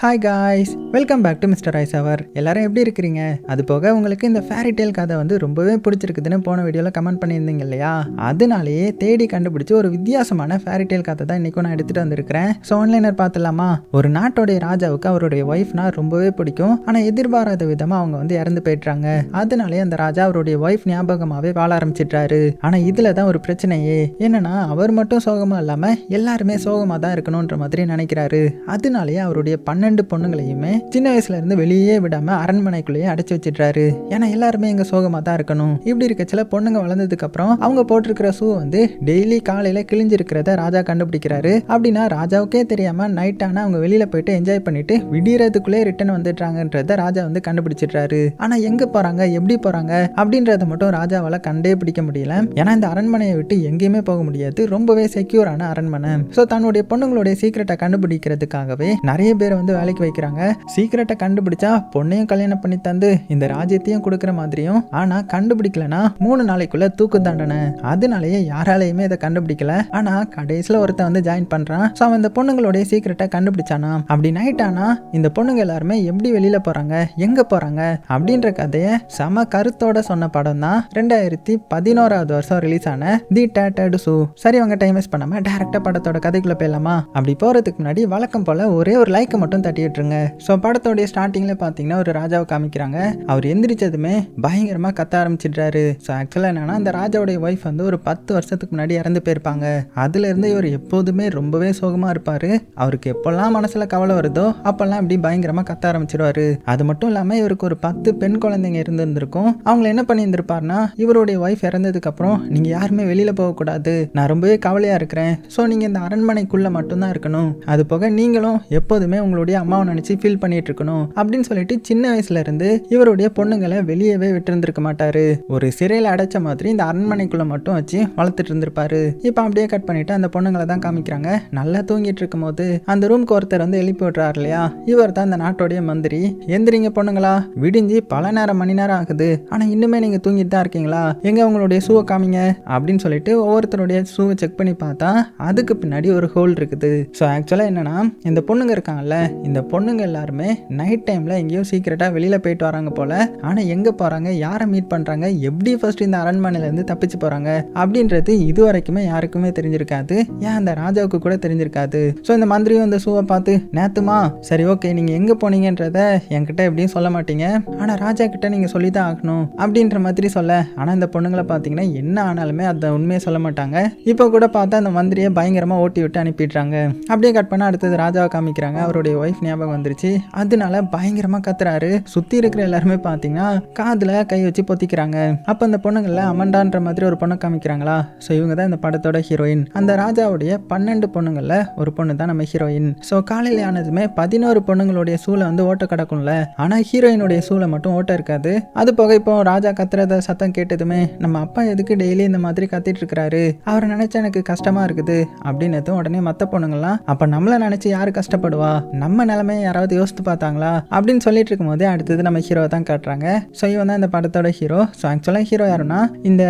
Hi guys, welcome back to mister ice hour. எல்லாரும் எப்படி இருக்கிறீங்க? அது போக உங்களுக்கு இந்த ஃபேரி டேல் கதை வந்து ரொம்பவே பிடிச்சிருக்குதுன்னு போன வீடியோவில் கமெண்ட் பண்ணியிருந்தீங்க இல்லையா? அதனாலேயே தேடி கண்டுபிடிச்சி ஒரு வித்தியாசமான ஃபேரி டேல் கதை தான் இன்றைக்கும் நான் எடுத்துகிட்டு வந்திருக்கிறேன். ஸோ ஆன்லைனர் பார்த்துலாமா? ஒரு நாட்டோடைய ராஜாவுக்கு அவருடைய ஒய்ஃப்னா ரொம்பவே பிடிக்கும். ஆனால் எதிர்பாராத விதமாக அவங்க வந்து இறந்து போயிட்டுறாங்க. அதனாலே அந்த ராஜா அவருடைய ஒய்ஃப் ஞாபகமாகவே வாழ ஆரம்பிச்சிட்டாரு. ஆனால் இதில் தான் ஒரு பிரச்சனையே என்னன்னா, அவர் மட்டும் சோகமாக இல்லாமல் எல்லாருமே சோகமாக தான் இருக்கணுன்ற மாதிரி நினைக்கிறாரு. அதனாலேயே அவருடைய 12 பொண்ணுங்களையுமே சின்ன வயசுல இருந்து வெளியே விடாம அரண்மனைக்குள்ளேயே அடைச்சு வச்சிடுறாரு. ஏன்னா எல்லாருமே இங்க சோகமா தான் இருக்கணும். இப்படி இருக்க சில பொண்ணுங்க வளர்ந்ததுக்கு அப்புறம் அவங்க போட்டிருக்கிற ஷூ வந்து டெய்லி காலையில கிழிஞ்சிருக்கிறத ராஜா கண்டுபிடிக்கிறாரு. அப்படின்னா ராஜாவுக்கே தெரியாம நைட் ஆனா அவங்க வெளியில போயிட்டு என்ஜாய் பண்ணிட்டு விடியறதுக்குள்ளே ரிட்டர்ன் வந்துட்டாங்கன்றத ராஜா வந்து கண்டுபிடிச்சிடுறாரு. ஆனா எங்க போறாங்க, எப்படி போறாங்க அப்படின்றத மட்டும் ராஜாவால கண்டே பிடிக்க முடியல. ஏன்னா இந்த அரண்மனையை விட்டு எங்கேயுமே போக முடியாது. ரொம்பவே செக்யூரான அரண்மனை. ஸோ தன்னுடைய பொண்ணுங்களுடைய சீக்கிரட்டை கண்டுபிடிக்கிறதுக்காகவே நிறைய பேர் வந்து வேலைக்கு வைக்கிறாங்க. சீக்கிரட்டை கண்டுபிடிச்சா பொண்ணையும் கல்யாணம் பண்ணி தந்து இந்த ராஜ்யத்தையும் கொடுக்குற மாதிரியும், ஆனா கண்டுபிடிக்கலனா 3 நாளைக்குள்ள தூக்கு தண்டனை. அதனாலேயே யாராலையுமே இதை கண்டுபிடிக்கல. ஆனா கடைசியில ஒருத்தன் வந்து ஜாயின் பண்றான். ஸோ அவன் இந்த பொண்ணுங்களுடைய சீக்கிரட்டை கண்டுபிடிச்சானா. அப்படி நைட் ஆனா இந்த பொண்ணுங்க எல்லாருமே எப்படி வெளியில போறாங்க, எங்க போறாங்க அப்படின்ற கதையை செம கருத்தோட சொன்ன படம் தான் 2011 வருஷம் ரிலீஸ் ஆன தி டேட்டர்டு ஷூ. சரி, அவங்க டைம் வேஸ்ட் பண்ணாம டைரக்டா படத்தோட கதைக்குள்ள போயிடலாமா? அப்படி போறதுக்கு முன்னாடி வழக்கம் போல ஒரே ஒரு லைக்கை மட்டும் தட்டி விட்டுருங்க. ஸோ படத்தோடைய ஸ்டார்டிங்ல பார்த்தீங்கன்னா ஒரு ராஜாவை காமிக்கிறாங்க. அவர் எந்திரிச்சதுமே பயங்கரமா கத்த ஆரம்பிச்சிடுறாரு. ஸோ ஆக்சுவலாக என்னன்னா, அந்த ராஜாவுடைய ஒய்ஃப் வந்து ஒரு 10 வருஷத்துக்கு முன்னாடி இறந்து போயிருப்பாங்க. அதுல இருந்து இவர் எப்போதுமே ரொம்பவே சோகமா இருப்பாரு. அவருக்கு எப்பெல்லாம் மனசுல கவலை வருதோ அப்பெல்லாம் இப்படி பயங்கரமா கத்த ஆரம்பிச்சிடுவாரு. அது மட்டும் இல்லாம இவருக்கு ஒரு 10 பெண் குழந்தைங்க இருந்திருக்கும். அவங்களை என்ன பண்ணியிருந்திருப்பாருன்னா, இவருடைய ஒய்ஃப் இறந்ததுக்கு அப்புறம் நீங்க யாருமே வெளியில போகக்கூடாது, நான் ரொம்பவே கவலையா இருக்கிறேன், ஸோ நீங்க இந்த அரண்மனைக்குள்ள மட்டும்தான் இருக்கணும், அது போக நீங்களும் எப்போதுமே உங்களுடைய அம்மாவை நினைச்சு ஃபீல் பண்ணிட்டு இருக்கணும் அப்படின்னு சொல்லிட்டு சின்ன வயசுல இருந்து இவருடைய பொண்ணுங்களை வெளியவே விட்டு இருந்திருக்க மாட்டாரு. ஒரு சிறையில அடைச்ச மாதிரி இந்த அரண்மனைக்குள்ள மட்டும் வச்சு வளர்த்துட்டு இருந்திருப்பாரு. இப்ப அப்படியே கட் பண்ணிட்டு அந்த பொண்ணுங்களை தான் காமிக்கிறாங்க. நல்லா தூங்கிட்டு இருக்கும் போது அந்த ரூம்க்கு ஒருத்தர் வந்து எழுப்பி விடுறாரு இல்லையா? இவர் தான் அந்த நாட்டோடைய மந்திரி. எந்திரிங்க பொண்ணுங்களா, விடிஞ்சு பல நேரம் மணி நேரம் ஆகுது, ஆனா இன்னுமே நீங்க தூங்கிட்டு தான் இருக்கீங்களா, எங்க உங்களுடைய ஷூவை காமிங்க அப்படின்னு சொல்லிட்டு ஒவ்வொருத்தருடைய ஷூவை செக் பண்ணி பார்த்தா அதுக்கு பின்னாடி ஒரு ஹோல் இருக்குது. ஸோ ஆக்சுவலா என்னன்னா, இந்த பொண்ணுங்க இருக்காங்கல்ல, இந்த பொண்ணுங்க எல்லாருமே நைட் டைம்ல எங்கேயும் சீக்கிரட்டா வெளியில போயிட்டு வராங்க போல. ஆனா எங்க போறாங்க, யாரை மீட் பண்றாங்க, எப்படி ஃபர்ஸ்ட் இந்த அரண்மனையில இருந்து தப்பிச்சு போறாங்க அப்படின்றது இது வரைக்குமே யாருக்குமே தெரிஞ்சிருக்காது. ஏன் அந்த ராஜாவுக்கு கூட தெரிஞ்சிருக்காது. ஸோ இந்த மந்திரியும் இந்த ஷூவை பார்த்து, நேத்துமா சரி ஓகே நீங்க எங்க போனீங்கன்றத என்கிட்ட எப்படியும் சொல்ல மாட்டீங்க, ஆனா ராஜா கிட்ட நீங்க சொல்லிதான் ஆகணும் அப்படின்ற மாதிரி சொல்ல. ஆனா இந்த பொண்ணுங்களை பாத்தீங்கன்னா என்ன ஆனாலுமே அதை உண்மையை சொல்ல மாட்டாங்க. இப்போ கூட பார்த்தா அந்த மந்திரியை பயங்கரமா ஓட்டி விட்டு அனுப்பிடுறாங்க. அப்படியே கட் பண்ண அடுத்தது ராஜாவை காமிக்கிறாங்க. அவருடைய ஒய்ஃப் ஞாபகம் வந்துருச்சு. அதனால பயங்கரமா கத்துறாரு. சுத்தி இருக்கிற எல்லாருமே பாத்தீங்கன்னா காதுல கை வச்சு பொத்திக்கிறாங்க. அப்ப அந்த பொண்ணுங்கள அமண்டான்ற மாதிரி ஒரு பொண்ணை காமிக்கிறாங்களா? ஸோ இவங்க தான் இந்த படத்தோட ஹீரோயின். அந்த ராஜாவுடைய 12 பொண்ணுங்கள்ல ஒரு பொண்ணு தான் நம்ம ஹீரோயின். ஸோ காலையில ஆனதுமே 11 பொண்ணுங்களுடைய சூளை வந்து ஓட்ட கிடக்கும்ல, ஆனா ஹீரோயினுடைய சூளை மட்டும் ஓட்ட இருக்காது. அது போக இப்போ ராஜா கத்துறத சத்தம் கேட்டதுமே நம்ம அப்பா எதுக்கு டெய்லி இந்த மாதிரி கத்திட்டு இருக்கிறாரு, அவரை நினைச்சா எனக்கு கஷ்டமா இருக்குது அப்படின்னு உடனே மத்த பொண்ணுங்கள்லாம், அப்ப நம்மள நினைச்சு யாரு கஷ்டப்படுவா, நம்ம நிலைமையை யாராவது யோசித்து பார்த்தாங்களா அப்படின்னு சொல்லிட்டு இருக்கும் போதே அடுத்தது நம்ம ஹீரோ தான் காட்டுறாங்க. ஸோ இவன் தான் இந்த படத்தோட ஹீரோ. ஸோ ஆக்சுவலாக ஹீரோ யாருன்னா, இந்த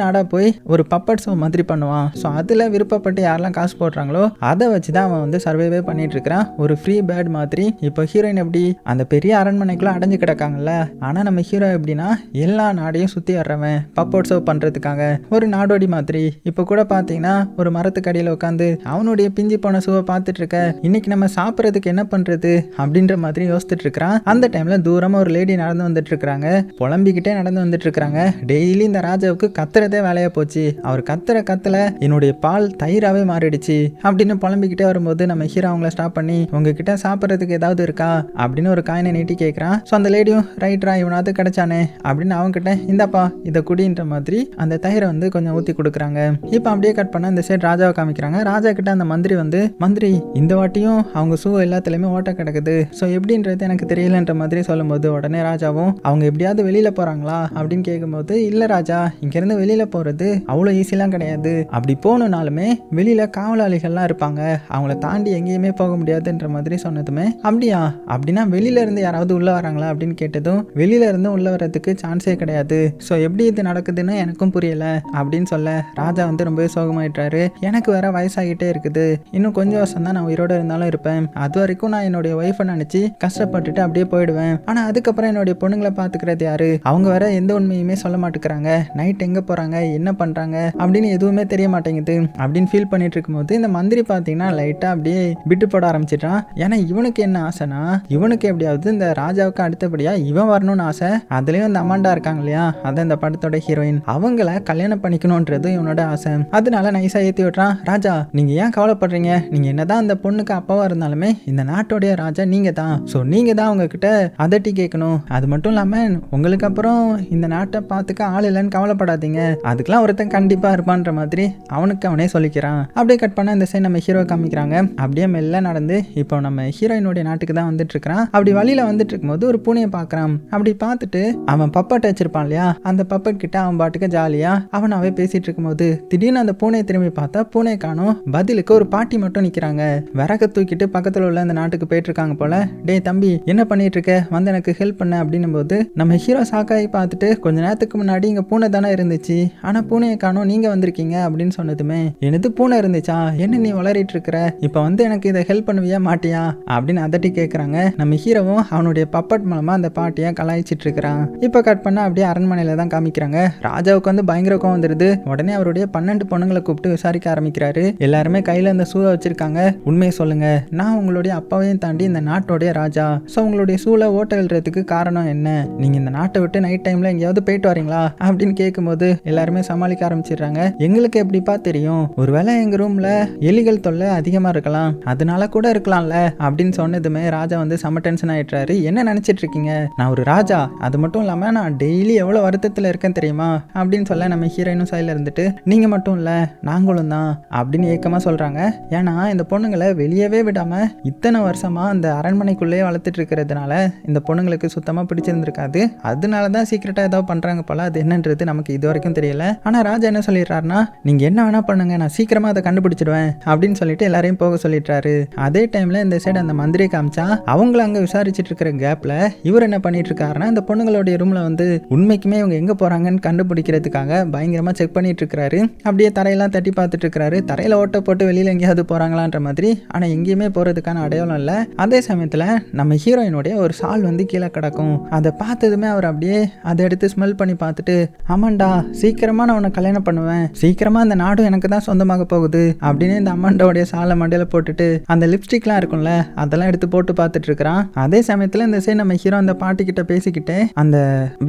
நாடா போய் ஒரு பப்பட் ஷோ மாதிரி பண்ணுவான். ஸோ அதில் விருப்பப்பட்டு யாரெல்லாம் காசு போடுறாங்களோ அதை வச்சு தான் அவன் வந்து சர்வைவே பண்ணிட்டு இருக்கிறான், ஒரு ஃப்ரீ பேர்ட் மாதிரி. இப்போ ஹீரோயின் எப்படி அந்த பெரிய அரண்மனைக்குள்ள அடைஞ்சு கிடக்காங்கல்ல, ஆனால் நம்ம ஹீரோ எப்படின்னா எல்லா நாடையும் சுற்றி வர்றவன், பப்பட் ஷோ பண்ணுறதுக்காக ஒரு நாடோடி மாதிரி. இப்போ கூட பார்த்தீங்கன்னா ஒரு மரத்துக்கு அடியில் உட்காந்து அவனுடைய பிஞ்சி போன ஷூவை பார்த்துட்டு இருக்க, இன்னைக்கு நம்ம சாப்பிட்றதுக்கு என்ன பண்றது அப்படின்ற மாதிரி யோசிச்சுட்டு இருக்கிறான். அந்த டைம்ல தூரமா ஒரு லேடி நடந்து வந்துட்டு இருக்காங்க. புலம்பிக்கிட்டே நடந்து வந்துட்டு இருக்காங்க. டெய்லி இந்த ராஜாவுக்கு கத்துறதே வேலையா போச்சு, அவர் கத்துற கத்துல என்னுடைய பால் தயிராவே மாறிடுச்சு அப்படின்னு புலம்பிக்கிட்டே வரும்போது நம்ம ஹீரோ அவங்கள ஸ்டாப் பண்ணி, உங்ககிட்ட சாப்பிட்றதுக்கு ஏதாவது இருக்கா அப்படின்னு ஒரு காயினை நீட்டி கேட்கறான். ஸோ அந்த லேடியும் ரைட்ரா இவனாவது கிடைச்சானே அப்படின்னு அவங்க கிட்ட இந்தாப்பா இதை குடின்ற மாதிரி அந்த தயிரை வந்து கொஞ்சம் ஊற்றி கொடுக்குறாங்க. இப்போ அப்படியே கட் பண்ண இந்த சைடு ராஜாவை காமிக்கிறாங்க. ராஜா கிட்ட அந்த மந்திரி வந்து, மந்திரி இந்த வாட்டியும் அவங்க ஷூ எல்லாத்துலயுமே ஓட்ட கிடக்குது, ஸோ எப்படின்றது எனக்கு தெரியலன்ற மாதிரி சொல்லும்போது உடனே ராஜாவும் அவங்க எப்படியாவது வெளியில போறாங்களா அப்படின்னு கேட்கும்போது, இல்ல ராஜா இங்கிருந்து வெளியில போறது அவ்வளோ ஈஸிலாம் கிடையாது, அப்படி போகணும்னாலுமே வெளியில காவலாளிகள்லாம் இருப்பாங்க, அவங்கள தாண்டி எங்கேயுமே போக முடியாதுன்ற மாதிரி சொன்னதுமே, அப்படியா அப்படின்னா வெளியில இருந்து யாராவது உள்ள வராங்களா அப்படின்னு கேட்டதும், வெளியில இருந்து உள்ள வர்றதுக்கு சான்ஸே கிடையாது, ஸோ எப்படி இது நடக்குதுன்னு எனக்கும் புரியல அப்படின்னு சொல்ல ராஜா வந்து ரொம்பவே சோகமாயிட்டாரு. எனக்கு வேற வயசாகிட்டே இருக்குது, இன்னும் கொஞ்சம் வருஷம் தான் நான் உயிரோட இருந்தாலும் இருப்பேன், அது வரைக்கும் நான் என்னுடைய ஒய்ஃபை நினைச்சு கஷ்டப்பட்டுட்டு அப்படியே போயிடுவேன். ஆனா அதுக்கப்புறம் என்னுடைய பொண்ணுங்களை பாத்துக்கிறது யாரு? அவங்க வேற எந்த உண்மையுமே சொல்ல மாட்டேங்கிறாங்க. நைட் எங்க போறாங்க, என்ன பண்றாங்க அப்படின்னு எதுவுமே தெரிய மாட்டேங்குது அப்படின்னு ஃபீல் பண்ணிட்டு இருக்கும்போது இந்த மந்திரி பாத்தீங்கன்னா லைட்டா அப்படியே விட்டு போட ஆரம்பிச்சிட்டான். ஏன்னா இவனுக்கு என்ன ஆசைனா, இவனுக்கு எப்படியாவது இந்த ராஜாவுக்கு அடுத்தபடியா இவன் வரணும்னு ஆசை. அதுலயும் இந்த அமாண்டா இருக்காங்க இல்லையா, அதான் இந்த படத்தோட ஹீரோயின், அவங்கள கல்யாணம் பண்ணிக்கணும்ன்றது இவனோட ஆசை. அதனால நைஸா ஏத்தி விட்டுறான். ராஜா நீங்க ஏன் கவலைப்படுறீங்க, நீங்க என்னதான் அந்த பொண்ணுக்கு அப்பாவா இருந்தாலுமே இந்த நாட்டோடைய ராஜா நீங்க தான். சோ நீங்க தான் அவங்க கிட்ட அதட்டி கேட்கணும். அது மட்டும் இல்லாம உங்களுக்கு அப்புறம் இந்த நாட்டை பார்த்துக்க ஆள் இல்லைன்னு கவலைப்படாதீங்க, அதுக்கெல்லாம் ஒருத்தன் கண்டிப்பா இருப்பான்ற மாதிரி அவனுக்கு அவனே சொல்லிக்கிறான். அப்படியே கட் பண்ண இந்த சைடு நம்ம ஹீரோ காமிக்கிறாங்க. அப்படியே மெல்ல நடந்து இப்போ நம்ம ஹீரோயினுடைய நாட்டுக்கு தான் வந்துட்டு இருக்கிறான். அப்படி வழியில வந்துட்டு இருக்கும்போது ஒரு பூனையை பார்க்கறான். அப்படி பார்த்துட்டு அவன் பப்பட் வச்சிருப்பான் இல்லையா, அந்த பப்பட் கிட்ட அவன் பாட்டுக்கு ஜாலியா அவனாவே பேசிட்டு இருக்கும்போது திடீர்னு அந்த பூனையை திரும்பி பார்த்தா பூனை காணோம். பதிலுக்கு ஒரு பாட்டி மட்டும் நிக்கிறாங்க. விறக தூக்கிட்டு பக்கத்துல உள்ள அந்த நாட்டுக்கு போயிட்டு இருக்காங்க போல. டே தம்பி என்ன பண்ணிட்டு இருக்க, வந்து எனக்கு ஹெல்ப் பண்ண அப்படின்னும் போது நம்ம ஹீரோ சாக்காய் பார்த்துட்டு கொஞ்ச நேரத்துக்கு முன்னாடி இங்க பூனை தானே இருந்துச்சு, ஆனா பூனையை காணோம், நீங்க வந்திருக்கீங்க அப்படின்னு சொன்னதுமே எனது பூனை இருந்துச்சா, என்ன நீ வளரிட்டு இருக்கிற, இப்ப வந்து எனக்கு இதை ஹெல்ப் பண்ணுவியா மாட்டியா அப்படின்னு அதட்டி கேட்கறாங்க. நம்ம ஹீரோவும் அவனுடைய பப்பட் மூலமா அந்த பாட்டியை கலாய்ச்சிட்டு இருக்கிறான். இப்ப கட் பண்ண அப்படியே அரண்மனையில தான் காமிக்கிறாங்க. ராஜாவுக்கு வந்து பயங்கர கோவம் வந்துருது. உடனே அவருடைய 12 பொண்ணுங்களை கூப்பிட்டு விசாரிக்க ஆரம்பிக்கிறாரு. எல்லாருமே கையில இந்த சூளை வச்சிருக்காங்க. உண்மையை சொல்லுங்க, நான் உங்களுடைய அப்பாவையும் தாண்டி இந்த நாட்டோடைய ராஜா. சோ உங்களுடைய சூளை ஓட்ட எழுறதுக்கு காரணம் என்ன, நீங்க இந்த நாட்டை விட்டு நைட் டைம்ல எங்கேயாவது போயிட்டு வரீங்களா அப்படின்னு கேட்கும்போது எல்லாருமே சமாளிக்க ஆரம்பிச்சிடுறாங்க. எங்களுக்கு எப்படிப்பா தெரியும், ஒருவேளை எங்க ரூம்ல எலிகள் தொல்லை அதிகமா இருக்கலாம், அதனால கூட இருக்கலாம்ல அப்படின்னு சொன்னதுமே ராஜா வந்து செம டென்ஷன் ஆயிட்டாரு. என்ன நினைச்சிட்டு இருக்கீங்க, நான் ஒரு ராஜா, அது மட்டும் இல்லாம நான் டெய்லி எவ்வளவு வருத்தத்துல இருக்கேன் தெரியுமா அப்படின்னு சொல்ல நம்ம ஹீரோயினும் சைடுல இருந்துட்டு நீங்க மட்டும் இல்ல நாங்களும் தான் அப்படின்னு ஏக்கமா சொல்றாங்க. ஏன்னா இந்த பொண்ணுங்களை வெளியவே விடாம இத்தனை வருஷமா அந்த அரண்மனைக்குள்ளேயே வளர்த்துட்டு இருக்கிறதுனால இந்த பொண்ணுங்களுக்கு சுத்தமா பிடிச்சிருந்திருக்காது. அதனாலதான் சீக்கிரட்டா ஏதாவது பண்றாங்க போல. அது என்னன்றது நமக்கு இது வரைக்கும் தெரியல. ஆனா ராஜா என்ன சொல்லிடுறாருன்னா, நீங்க என்ன வேணா பண்ணுங்க, நான் சீக்கிரமா அதை கண்டுபிடிச்சிடுவேன் அப்படின்னு சொல்லிட்டு எல்லாரையும் போக சொல்லிட்டாரு. அதே டைம்ல இந்த சைடு அந்த மந்திரி காமிச்சா அவங்கள அங்க விசாரிச்சுட்டு இருக்கிற கேப்ல இவர் என்ன பண்ணிட்டு இருக்காருன்னா, இந்த பொண்ணுங்களுடைய ரூம்ல வந்து உண்மைக்குமே இவங்க எங்க போறாங்கன்னு கண்டுபிடிக்கிறதுக்காக பயங்கரமா செக் பண்ணிட்டு இருக்காரு. அப்படியே தரையெல்லாம் தட்டி பார்த்துட்டு இருக்காரு. தரையில ஓட்ட போட்டு வெளியில எங்கேயாவது போறாங்களான்ற மாதிரி. ஆனா எங்கேயுமே போறதுக்கான அடையாளம் இல்ல. அதே சமயத்துல நம்ம ஹீரோயினுடைய ஒரு சால் வந்து கீழே கிடக்கும். அதை பார்த்ததுமே அவர் அப்படியே அதை எடுத்து ஸ்மெல் பண்ணி பார்த்துட்டு, அம்மாண்டா சீக்கிரமா நான் உன்னை கல்யாணம் பண்ணுவேன், சீக்கிரமா அந்த நாடும் எனக்கு தான் சொந்தமாக போகுது அப்படின்னு இந்த அம்மாண்டாவுடைய சாலை மண்டையில போட்டுட்டு அந்த லிப்ஸ்டிக்லாம் இருக்கும்ல அதெல்லாம் எடுத்து போட்டு பார்த்துட்டு இருக்கிறான். அதே சமயத்துல இந்த சைடு நம்ம ஹீரோ அந்த பாட்டி கிட்ட பேசிக்கிட்டு அந்த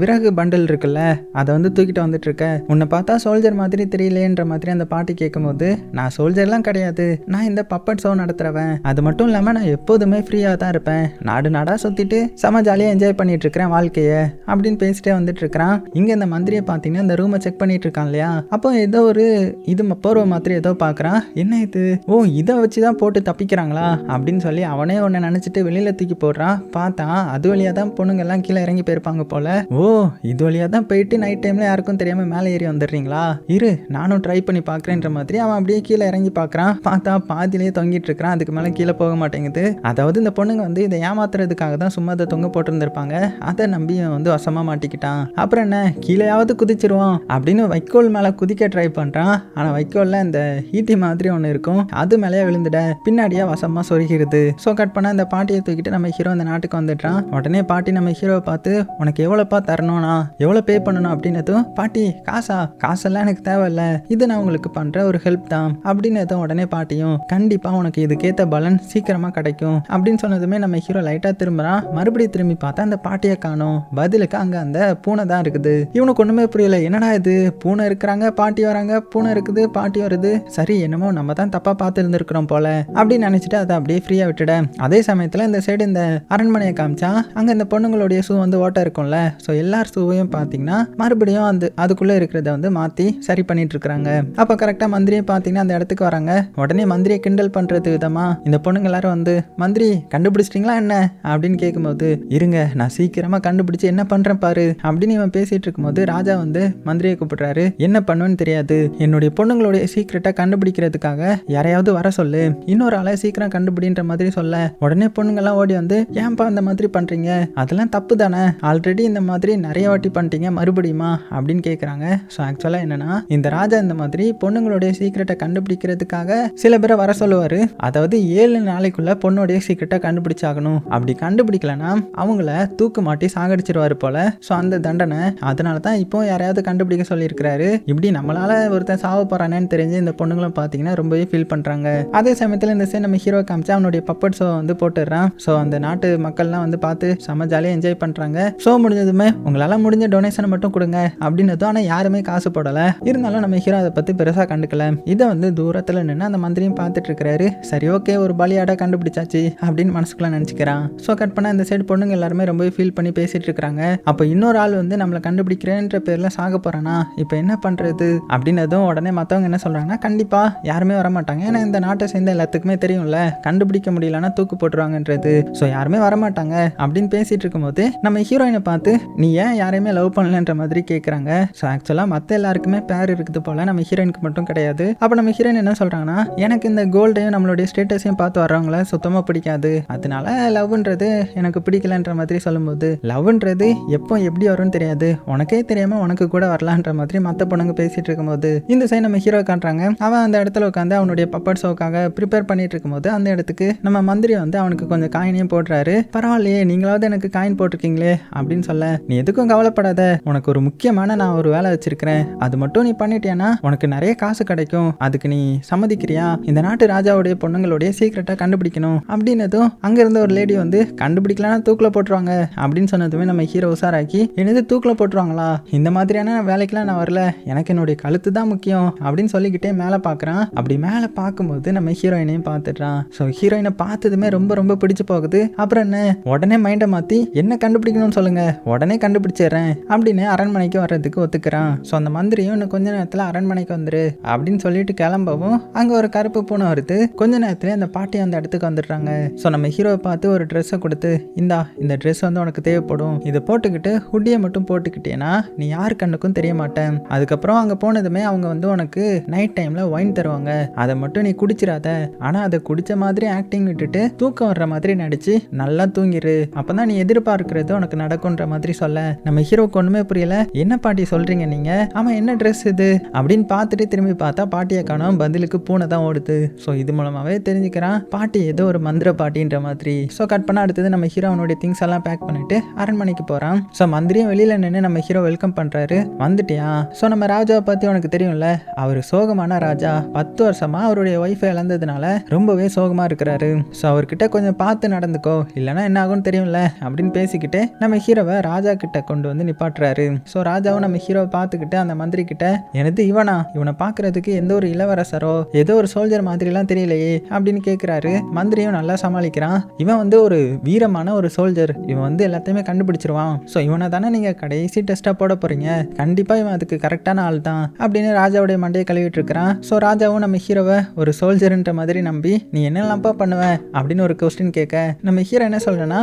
விறகு பண்டல் இருக்குல்ல அதை வந்து தூக்கிட்டு வந்துட்டு இருக்க, உன்னை பார்த்தா சோல்ஜர் மாதிரி தெரியலேன்ற மாதிரி அந்த பாட்டி கேட்கும்போது, நான் சோல்ஜர்லாம் கிடையாது, நான் இந்த பப்பட் ஷோ நடத்துறவன், அது மட்டும் இல்லாம நான் எப்போதுமே ஃப்ரீயா தான் இருப்பேன், நாடு நாடா சுத்திட்டு செம ஜாலியா என்ஜாய் பண்ணிட்டு இருக்கிறேன் வாழ்க்கைய அப்படின்னு பேசிட்டே வந்துட்டு இருக்கிறான். இங்க இந்த மந்திரியை பார்த்தீங்கன்னா இந்த ரூமை செக் பண்ணிட்டு இருக்கான் இல்லையா, அப்போ ஏதோ ஒரு இது போர்வை மாதிரி ஏதோ பாக்குறான். என்ன இது, ஓ இதை வச்சுதான் போட்டு தப்பிக்கிறாங்களா அப்படின்னு சொல்லி அவனே ஒன்னு நினைச்சிட்டு வெளியில தூக்கி போடுறான். பார்த்தா அது வழியா தான் பொண்ணுங்க எல்லாம் கீழே இறங்கி போயிருப்பாங்க போல. ஓ இது வழியா தான் போயிட்டு நைட் டைம்ல யாருக்கும் தெரியாம மேலே ஏறி வந்துடுறீங்களா, இரு நானும் ட்ரை பண்ணி பாக்குறேன்ற மாதிரி அவன் அப்படியே கீழே இறங்கி பாக்குறான். பார்த்தா பாதிலேயே தொங்கிட்டு இருக்கிறான், அதுக்கு மேல கீழே போக மாட்டேங்குது. அதாவது இந்த பொண்ணுங்க வந்து இதை ஏமாத்துறதுக்காக தான் சும்மா அதை தொங்க போட்டிருந்திருப்பாங்க. அதை நம்பி வந்து வசமா மாட்டிக்கிட்டான். அப்புறம் என்ன கீழேயாவது குதிச்சிருவான் அப்படின்னு வைக்கோல் மேல குதிக்க ட்ரை பண்றான். ஆனா வைக்கோல்ல இந்த ஈட்டி மாதிரி ஒண்ணு இருக்கும், அது மேலேயே விழுந்துட பின்னாடியே வசமா சொருகிறது. ஸோ கட் பண்ண இந்த பாட்டியை தூக்கிட்டு நம்ம ஹீரோ இந்த நாட்டுக்கு வந்துட்டான். உடனே பாட்டி நம்ம ஹீரோவை பார்த்து, உனக்கு எவ்வளோப்பா தரணும்னா எவ்வளோ பே பண்ணணும் அப்படின்னதும், பாட்டி காசெல்லாம் எனக்கு தேவையில்ல, இது நான் உங்களுக்கு பண்ற ஒரு ஹெல்ப் தான் அப்படின்னதும் உடனே பாட்டியும், கண்டிப்பா உனக்கு இதுக்கேற்ற பலன் சீக்கிரமா கிடைக்கும் அப்படின்னு சொன்னதுமே நம்ம ஹீரோ லைட்டா திரும்புறான். மறுபடியும் திரும்பி பார்த்தா அந்த பாட்டியை காணோம். பதிலுக்கு அங்க அந்த பூனை தான் இருக்குது. இவனுக்கு ஒண்ணுமே புரியல, என்னடா இது பூனை இருக்கிறாங்க பாட்டி வராங்க, பூனை இருக்குது பாட்டி வருது, சரி என்னமோ நம்ம தான் தப்பா பார்த்து இருந்திருக்கிறோம் போல அப்படின்னு நினைச்சிட்டு அதை அப்படியே ஃப்ரீயா விட்டுட. அதே சமயத்துல இந்த சைடு இந்த அரண்மனையை காமிச்சா அங்க இந்த பொண்ணுங்களுடைய ஷூ வந்து ஓட்ட இருக்கும்ல, ஸோ எல்லார் ஷூவையும் பார்த்தீங்கன்னா மறுபடியும் அந்த அதுக்குள்ள இருக்கிறத வந்து மாத்தி சரி பண்ணிட்டு இருக்காங்க. அப்ப கரெக்டா மந்திரியை பார்த்தீங்கன்னா அந்த இடத்துக்கு வராங்க. உடனே மந்திரியை கிண்டல் பண்றது விதமா இந்த பொண்ணுங்க எல்லாரும் வந்து, மந்திரி கண்டுபிடிச்சிட்டீங்களா என்ன அப்படின்னு கேட்கும்போது, இருங்க நான் சீக்கிரமா கண்டுபிடிச்சு என்ன பண்றேன் பாரு அப்படின்னு இவன் பேசிட்டு இருக்கும்போது ராஜா வந்து மந்திரியை கூப்பிடுறாரு. என்ன பண்ணுன்னு தெரியாது, என்னுடைய பொண்ணுங்களுடைய சீக்கிரட்டா கண்டுபிடிக்கிறதுக்காக யாரையாவது வர சொல்லு, இன்னொரு ஆளை சீக்கிரம் கண்டுபிடின்ற மாதிரி சொல்ல, உடனே பொண்ணுங்கெல்லாம் ஓடி வந்து, ஏன்பா இந்த மாதிரி பண்றீங்க, அதெல்லாம் தப்பு தானே, ஆல்ரெடி இந்த மாதிரி நிறைய வாட்டி பண்ணிட்டீங்க மறுபடியுமா அப்படின்னு கேட்குறாங்க. ஸோ ஆக்சுவலா என்னன்னா இந்த ராஜா இந்த மாதிரி பொண்ணுங்களுடைய சீக்கிரட்டை கண்டுபிடிக்கிறதுக்காக சில பேரை வர சொல்லுவாரு. அதாவது 7 நாளைக்குள்ள உள்ள பொண்ணுடைய சீக்கிரட்டை கண்டுபிடிச்சாகணும். அப்படி கண்டுபிடிக்கலன்னா அவங்கள தூக்கு மாட்டி சாகடிச்சிருவாரு போல. ஸோ அந்த தண்டனை அதனால தான் இப்போ யாரையாவது கண்டுபிடிக்க சொல்லியிருக்கிறாரு. இப்படி நம்மளால ஒருத்தன் சாவ போறானேன்னு தெரிஞ்சு இந்த பொண்ணுங்களும் பார்த்தீங்கன்னா ரொம்பவே ஃபீல் பண்றாங்க. அதே சமயத்தில் இந்த சைடு நம்ம ஹீரோ காமிச்சு அவனுடைய பப்பட் ஷோ வந்து போட்டுடுறான். ஸோ அந்த நாட்டு மக்கள்லாம் வந்து பார்த்து செம ஜாலியாக என்ஜாய் பண்றாங்க. ஷோ முடிஞ்சதுமே உங்களால முடிஞ்ச டொனேஷனை மட்டும் கொடுங்க அப்படின்னதும், ஆனால் யாருமே காசு போடல. இருந்தாலும் நம்ம ஹீரோ அதை பத்தி பெருசா கண்டுக்கல. இதை வந்து தூரத்துல நின்று அந்த மந்திரியும் பார்த்துட்டு இருக்கிறாரு. சரி ஓகே, ஒரு பலியாட கண்டுபிடிச்சாச்சு அப்படின்னு மனசுக்குள்ள நினைச்சுக்கிறான். ஸோ கட் பண்ண இந்த சைடு பொண்ணுங்க எல்லாருமே ரொம்பவே ஃபீல் பண்ணி பேசிட்டு இருக்காங்க. அப்போ இன்னொரு ஆள் வந்து நம்மளை கண்டுபிடிக்கிறேன்ற பேர்ல சாக போறானா, இப்போ என்ன பண்றது அப்படின்னதும் உடனே மற்றவங்க என்ன சொல்றாங்கன்னா, கண்டிப்பா யாருமே வரமாட்டாங்க. ஏன்னா இந்த நாட்டை சேர்ந்த எல்லாத்துக்குமே தெரியும்ல, கண்டுபிடிக்க முடியலன்னா தூக்கு போட்டுருவாங்கன்றது. ஸோ யாருமே வரமாட்டாங்க அப்படின்னு பேசிட்டு இருக்கும்போது நம்ம ஹீரோயினை பார்த்து நீ ஏன் யாரையுமே லவ் பண்ணலன்ற மாதிரி கேட்குறாங்க. ஸோ ஆக்சுவலாக மற்ற எல்லாருக்குமே பேர் இருக்குது போல, நம்ம ஹீரோயினுக்கு மட்டும் கிடையாது. அப்போ நம்ம ஹீரோயின் என்ன சொல்றாங்கன்னா, எனக்கு இந்த கோல்டையும் நம்மளுடைய ஸ்டேட்டஸையும் பார்த்து வர்றவங்கள சுத்தமாக பிடிக்காது, அதனால லவ்ன்றது எனக்கு பிடிக்கலன்ற மாதிரி சொல்லும்போது, லவ்ன்றது எப்போ எப்படி வரும்னு தெரியாது, உனக்கே தெரியாம உனக்கு கூட வரலான்ற மாதிரி மற்ற பொண்ணுங்க பேசிட்டு இருக்கும்போது இந்த சைடு நம்ம ஹீரோ காட்டுறாங்க. அவன் அந்த இடத்துல உட்காந்து அவனுடைய பப்பட் ஷோக்காக ப்ரிப்பேர் பண்ணிட்டு இருக்கும்போது அந்த இடத்துக்கு நம்ம மந்திரி வந்து அவனுக்கு கொஞ்சம் காயினையும் போடுறாரு. பரவாயில்லையே, நீங்களாவது எனக்கு காயின் போட்டிருக்கீங்களே அப்படின்னு சொல்ல, நீ எதுக்கும் கவலைப்படாத, உனக்கு ஒரு முக்கியமான நான் ஒரு வேலை வச்சிருக்கிறேன், அது மட்டும் நீ பண்ணிட்டியானா உனக்கு நிறைய காசு கிடைக்கும், அதுக்கு நீ சம்மதிக்கிறியா, இந்த நாட்டு ராஜாவுடைய பொண்ணுங்களுடைய சீக்கிரட்டா கண்டுபிடிக்கணும் அப்படின்னதும் அங்க இருந்த ஒரு லேடி வந்து கண்டுபிடிக்கலன்னா தூக்கில போட்டுருவாங்க அப்படின்னு சொன்னதுமே நம்ம ஹீரோ உசாராக்கி, என்னது தூக்கில போட்டுருவாங்களா, இந்த மாதிரியான வேலைக்கெல்லாம் நான் வரல, எனக்கு என்னுடைய கழுத்து தான் முக்கியம் அப்படின்னு சொல்லிக்கிட்டே மேலே பார்க்குறான். அப்படி மேலே பார்க்கும்போது நம்ம ஹீரோயினையும் பார்த்துடுறான். ஸோ ஹீரோயினை பார்த்ததுமே ரொம்ப ரொம்ப பிடிச்சு போகுது. அப்புறம் என்ன, உடனே மைண்டை மாற்றி என்ன கண்டுபிடிக்கணும்னு சொல்லுங்க, உடனே கண்டுபிடிச்சிடுறேன் அப்படின்னு அரண்மனைக்கு வர்றதுக்கு ஒத்துக்கிறான். ஸோ அந்த மந்திரியும் இன்னும் கொஞ்ச நேரத்தில் அரண்மனைக்கு வந்துரு அப்படின்னு சொல்லிட்டு கிளம்பவும் அங்கே ஒரு கருப்பு பூனை வருது. கொஞ்ச நேரத்துல அந்த பாட்டி அந்த இடத்துக்கு வந்துடுறாங்க. ஸோ நம்ம ஹீரோவை பார்த்து ஒரு ட்ரெஸ்ஸை கொடுத்து, இந்த ட்ரெஸ் வந்து உனக்கு தேவைப்படும், இதை போட்டுக்கிட்டு ஹுட்டியை மட்டும் போட்டுக்கிட்டேன்னா நீ யார் கண்ணுக்கும் தெரிய மாட்டேன். அதுக்கப்புறம் அங்கே போனதுமே அவங்க வந்து உனக்கு நைட் டைம்ல ஒயின் தருவாங்க, அதை மட்டும் நீ குடிச்சிடாத, ஆனால் அதை குடிச்ச மாதிரி ஆக்டிங் விட்டுட்டு தூக்கம் வர்ற மாதிரி நடிச்சு நல்லா தூங்கிரு, அப்பதான் நீ எதிர்பார்க்கிறது உனக்கு நடக்கும்ன்ற மாதிரி சொல்ல நம்ம ஹீரோக்கு ஒண்ணுமே புரியல. என்ன பாட்டி சொல்றீங்க நீங்க, ஆமா என்ன ட்ரெஸ் இது அப்படின்னு பார்த்துட்டு திரும்பி பார்த்தா பாட்டியை காணோம், பதிலுக்கு பூனை தான் ஓடுது. ஸோ இது மூலமாவே தெரிஞ்சுக்கிறான் பாட்டி ஏதோ ஒரு மந்திர பாட்டின்ற மாதிரி. ஸோ கட் பண்ண அடுத்தது நம்ம ஹீரோ அவனுடைய திங்ஸ் எல்லாம் பேக் பண்ணிட்டு அரண்மனைக்கு போறான். ஸோ மந்திரியும் வெளியில நின்று நம்ம ஹீரோ வெல்கம் பண்றாரு. வந்துட்டியா, ஸோ நம்ம ராஜாவை பத்தி உனக்கு தெரியும்ல, அவர் சோகமான ராஜா, 10 வருஷமா அவருடைய ஒய்ஃபை இழந்ததுனால ரொம்பவே சோகமா இருக்கிறாரு. ஸோ அவர்கிட்ட கொஞ்சம் பார்த்து நடந்துக்கோ, இல்லைன்னா என்ன ஆகும்னு தெரியும்ல அப்படின்னு பேசிக்கிட்டு நம்ம ஹீரோவை ராஜா கிட்ட கொண்டு வந்து நிப்பாட்டுறாரு. ஸோ ராஜாவும் நம்ம ஹீரோவை பார்த்துக்கிட்டு அந்த மந்திரி கிட்ட, எனது இவனை பார்க்கறதுக்கு எந்த ஒரு இளவரசரோ ஏதோ ஒரு சோல்ஜர் மாதிரிலாம் தெரியலையே அப்படின்னு கேட்குறாரு. மந்திரியும் நல்லா சமாளிக்கிறான். இவன் வந்து ஒரு வீரமான ஒரு சோல்ஜர், இவன் வந்து எல்லாத்தையுமே கண்டுபிடிச்சிருவான். ஸோ இவனை தானே நீங்க கடைசி டெஸ்டா போட போறீங்க, கண்டிப்பா இவன் அதுக்கு கரெக்டான ஆள் தான் அப்படின்னு ராஜாவுடைய மண்டையை கழுவிட்டு இருக்கிறான். ஸோ ராஜாவும் நம்ம ஹீரோவை ஒரு சோல்ஜர்ன்ற மாதிரி நம்பி, நீ என்னெல்லாம்ப்பா பண்ணுவ அப்படின்னு ஒரு கொஸ்டின் கேட்க நம்ம ஹீரோ என்ன சொல்றேன்னா,